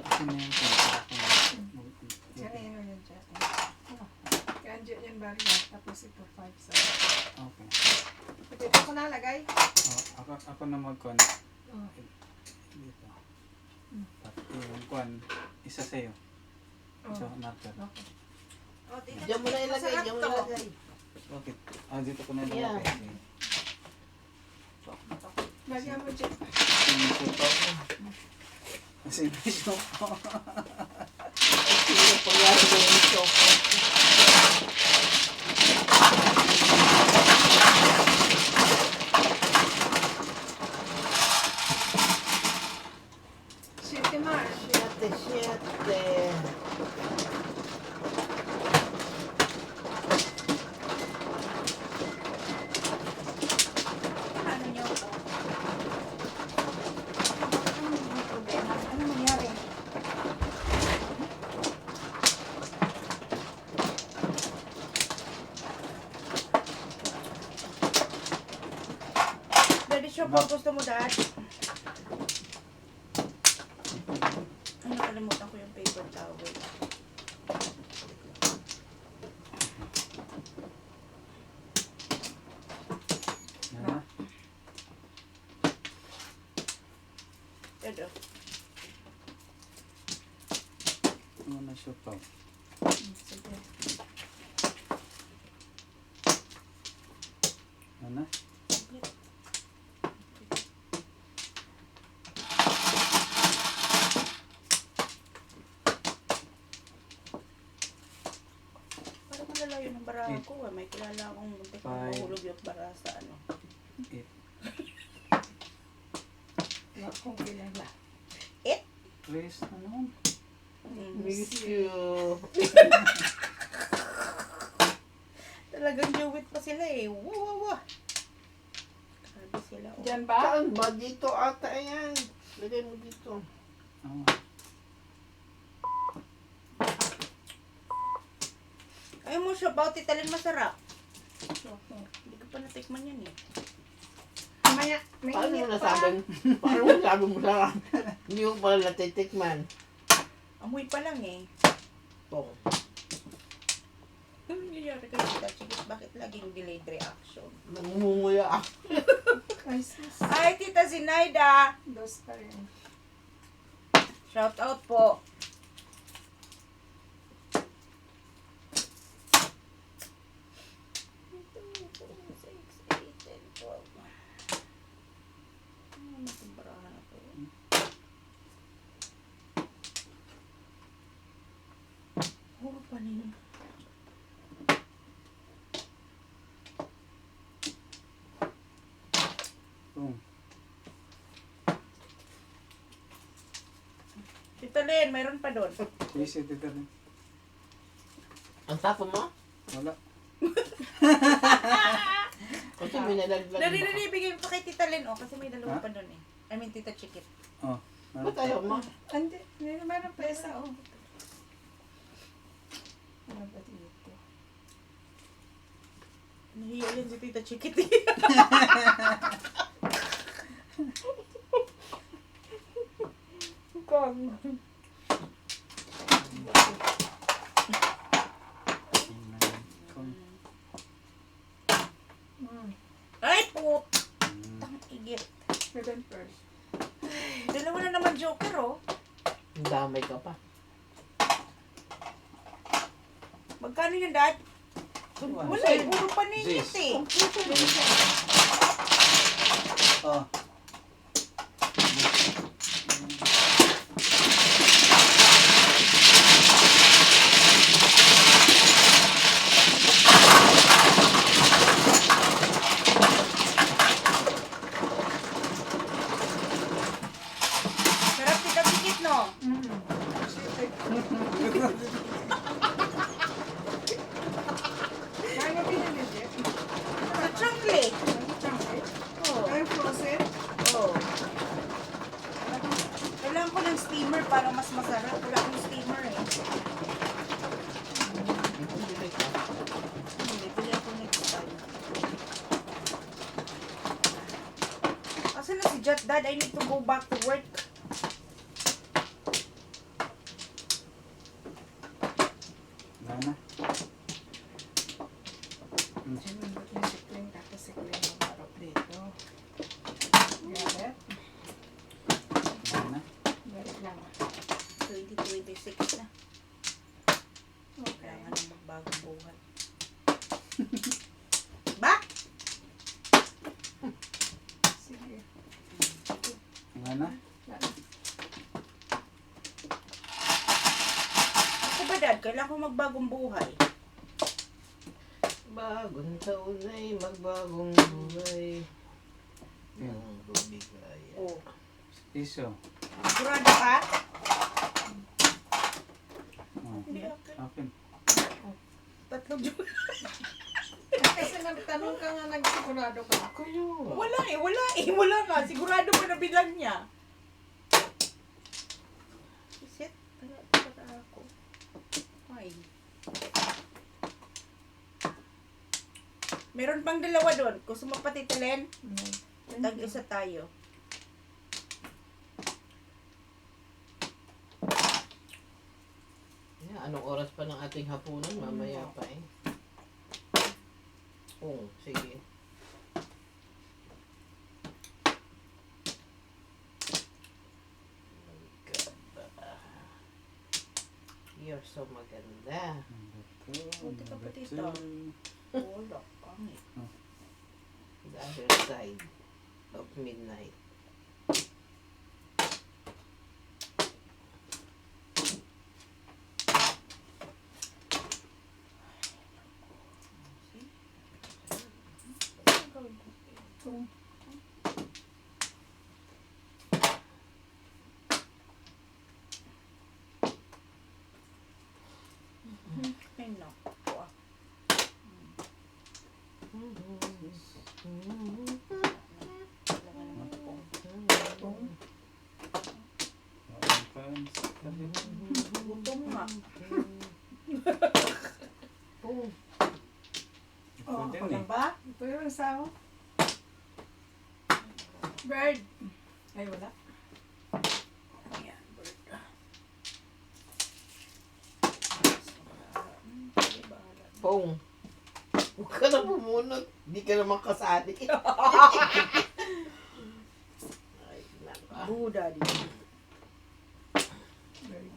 Kasi na yung Kanino yun dyan? Yan dyan yung barya. Tapos ito 5 sa. Okay. Dito ko nalagay. Ako na mag-con. Oh. Dito. Pati yung con, isa sa'yo. Ito, marker. Okay. Oh, tita, Diyan mo na ilagay, masarap diyan mo to. ilagay. Bakit? Dito ko na Yeah. ilagay. Lagyan mo dyan. Kasi may sopa. Sino pangyari mo yung chocolate? Shitty Mar. Siyete. Ano niyo po? Ano nangyari? Daddy shop ang gusto mo, Dad? Ay, nakalimutan ko yung paper towel. Ano? Dad, oh. Ano na sopa? Sige. Ano? Parang malalayo ng barahan ko. May kilala akong muntik na Five. mahulog yung bara sa ano. Wala kong kilala. Please, ano? Miss you. Talagang jewit pa sila eh. Wow. Grabe sila. Oh. Dyan ba? Saan ba? Dito ata yan. Lagay mo dito. Oh. Ayaw mo siya, bawat italin masarap. Okay. Hindi ko pa natikman yan eh. Mamaya, may Paano mo init pa. nasabing? Paano mo nasabing mo sarap? Hindi mo pala natitikman. Amoy pa lang eh. Pong. Ano nangyayari kay Tita Chigit? Bakit laging delayed reaction? Namumuya ako. Ay, sis. Hi, Tita Zinaida! Dos pa rin. Shout out po. Puro panin. Oh. Tita Len, mayroon pa doon. Please, ito rin. Ang tapo mo? Wala. Kasi may nalaglag. Nari, bigay pa kay Tita Len, oh, kasi may dalawa Ha? pa doon eh. I mean, Tita Chikit. Oh. Ba't ayaw mo? Hindi, hindi naman ang pesa, oh. Ano ba dito? Nahiya yan si Tita Chikit eh. Ay, put! Tang igit. 7 first. Dalawa na naman joker, oh. Ang damay ka pa. Magkano yun, Dad? Wala eh, puro paningit This. eh. Oh. Sarap Tita Chikit, no? Kaya pinili, Jeff. Sa chunky. Oh. Ay, frozen? Oh. Kailangan ko ng steamer para mas masarap. Wala akong steamer eh. Bibili ka. Hindi, bili ako next time. Asan na si Jot, Dad? I need to go back to work. Wala na. Sinundot ni si Queen, tapos si Queen mamarap dito. Galit? Wala na. Galit lang. 2026 na. Okay. Kailangan na magbagong buhay. Ba? Sige. Wala na. Ako ba, Dad? Kailangan ko magbagong buhay. Bagong taon ay magbagong buhay. Yeah. Ang bumigay. Oh. Iso. Sigurado ka? Oh. Hindi okay. Akin. Tatlong joke. Kasi nagtanong ka nga, nagsigurado ka. Kayo. Wala eh, wala eh. Wala nga. Sigurado pa na bilang niya. Isit? Para ako. Ay. Meron pang dalawa doon. Gusto mo patitilin? Tag-isa tayo. Yeah, anong oras pa ng ating hapunan? Mamaya pa eh. Oo, sige. You're so maganda. Buti ka pa, tita. Wala. Pangit. The other side of midnight. Ay, naku. Kailangan naman pong gutom nga. Oh, Oh, Ito ako din lang eh. ba? Ito yung asawa. Bird. Ay, wala. Ayan, bird. Pong. Huwag ka na pumunot. Hindi ka naman kasali. Ay, naka. Boo, Daddy. Bird.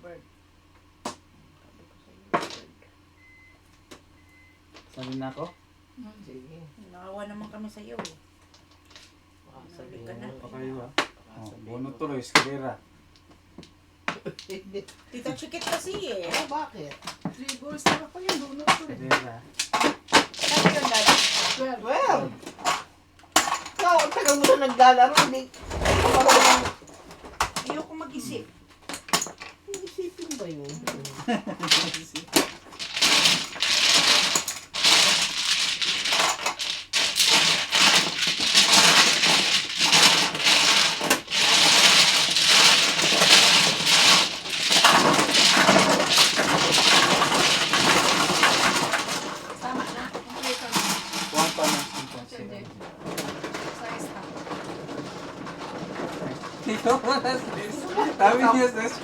Bird. Sabi na ako? Sige. Nakawa naman kami sa iyo eh. Sabihin Ka na. mo. Pa kayo ha? Oh, bono tuloy, eskalera. Tita Chikit kasi eh. Oh, bakit? 3 goals na ako yung dunod ko rin. Eskalera. Ano yun, Daddy? 12. Well, ikaw, ang tagal mo na naglalaro. Hindi. Ayoko mag-isip. Isipin ba yun? Tama na. Kompleto na. Kuha pa na. Sige. Size na. Ikaw wala sis. Sabi niya sis.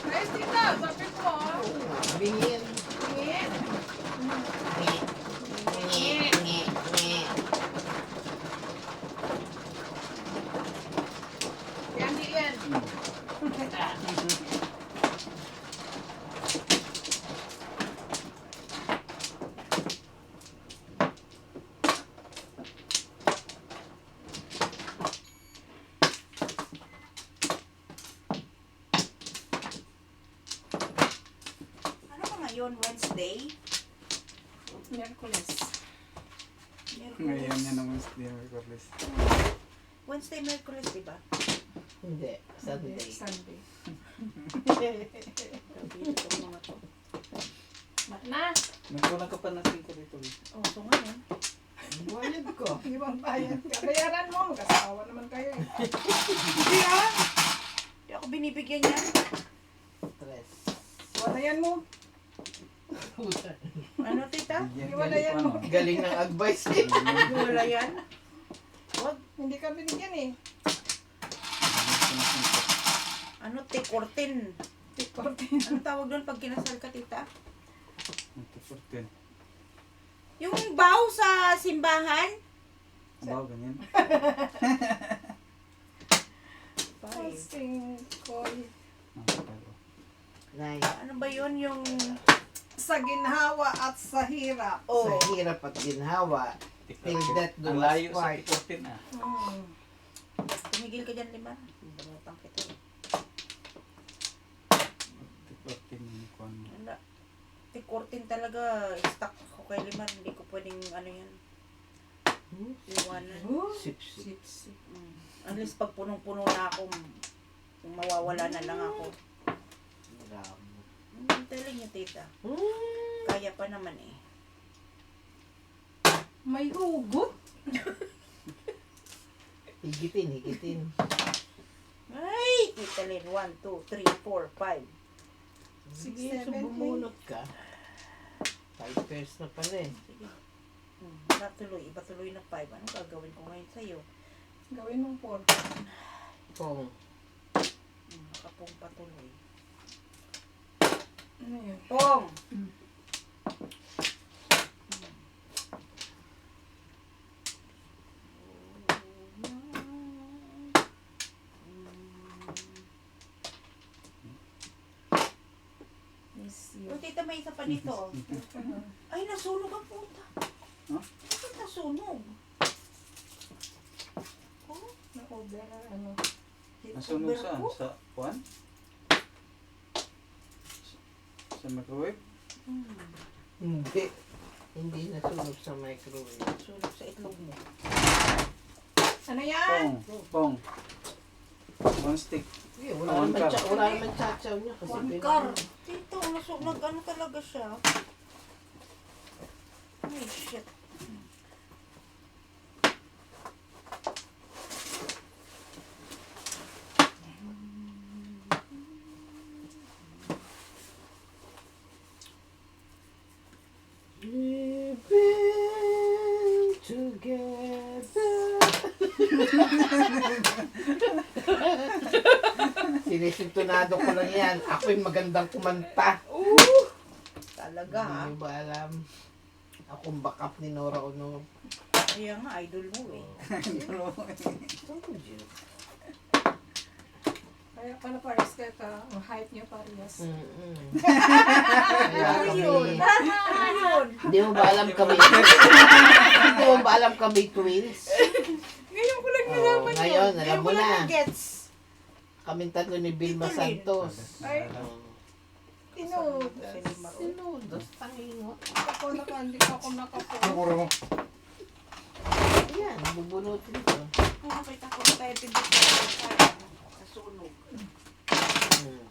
Guys, tita, sabi ko. Bingin. Tingin. Yan, di yan. Ano ba ngayon? Wednesday? Miyerkules. Ngayon yan ang Wednesday, Merkulis. Wednesday, Merkulis, di ba? Hindi. Sunday. Sunday. Sabi ko mga to. Na. Nagkulang ka pa ng 5 dito. Oh, so ngayon. Bayad ko. Hindi bang bayan ka? Bayaran mo. Mag-asawa naman kayo eh. Hindi ah. Di ako binibigyan yan. Tres. Wala yan mo. Ano, tita? Iwala yan mo. Galing ng advice eh. Wala yan? Hindi ka binigyan eh. Ano, T14? T14. Ano tawag doon pag kinasal ka, tita? 14. Yung bow sa simbahan? Bawa ganyan. Posting ko. Nay. Ano ba yun yung... Sa ginhawa at sa hirap. Sa hirap at ginhawa. Till death do Ang us layo sa part. 14 ah. Tumigil ka dyan, Liman. Banutang kita. 14 yung kuhan mo. Wala. T14 talaga. Stuck ako kay Liman. Hindi ko pwedeng ano yan. Iwanan. Sip. Unless pag punong-puno na ako, mawawala na lang ako. Telling you, tita. Kaya pa naman eh. May hugot. Higitin. Ay! Tita Lynn, 1, 2, 3, 4, 5. Sige, so bumunot ka. 5 pairs na pala eh. Sige. Ipatuloy na 5. Anong gagawin ko ngayon sa'yo? Gawin mong 4. Kung Nakapong patuloy. Ano yun? Pong! Miss you. Oh, tita, may isa pa dito. Ay, nasunog ang puta. Huh? Bakit nasunog? Oh, Na-over ano. Nasunog saan? Sa kuhan? Sa microwave? hindi nasunog sa microwave. Nasunog sa itlog mo. Ano yan? Pong. One stick. Sige, wala naman chachaw niya kasi Car. Tito, nasunog. Ano talaga siya? Ay, shit. We've been together. Sinisintonado ko lang yan. Ako'y magandang kumanta. Talaga, ha? Hindi ba alam? Akong backup ni Nora Ono. Kaya nga, idol mo eh. Told you. Kaya pala pares ka. Ang height niyo parehas. Kaya Ano yun? kami, Ano yun? hindi mo ba alam kami, hindi mo ba alam kami twins? Ngayon ko lang Oh, nalaman yun. ngayon, alam Ngayon mo ko lang na. na-gets. Kaming tatlo ni Vilma Tito Lynn. Santos. Ay, tinood. Sinudos, tangingot. Ako hindi pa ako nakapo. Siguro mo. Yan, bubunutin ko. Kung nakita ko na tayo, tindot ko. Nasunog. Hmm.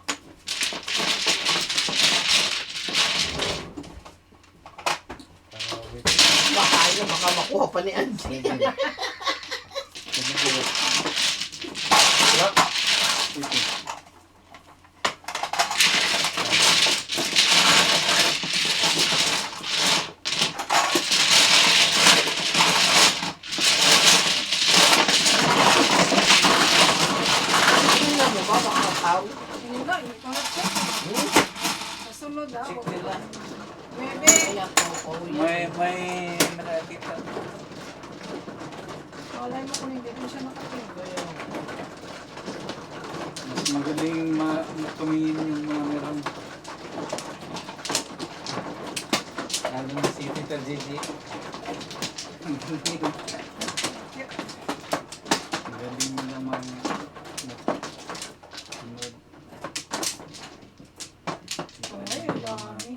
Ano, baka makuha pa ni Angie. Wala. Tingnan mo ba, baka makaw? Hindi ba? Hindi ko na-check. Kasunod ah. Check nila. Bebe. Kaya po, May nakakita. Malay mo kung hindi ko siya nakatingin. Mas magaling tumingin yung mga meron. Lalo na si Tita Gigi. Magaling mo naman.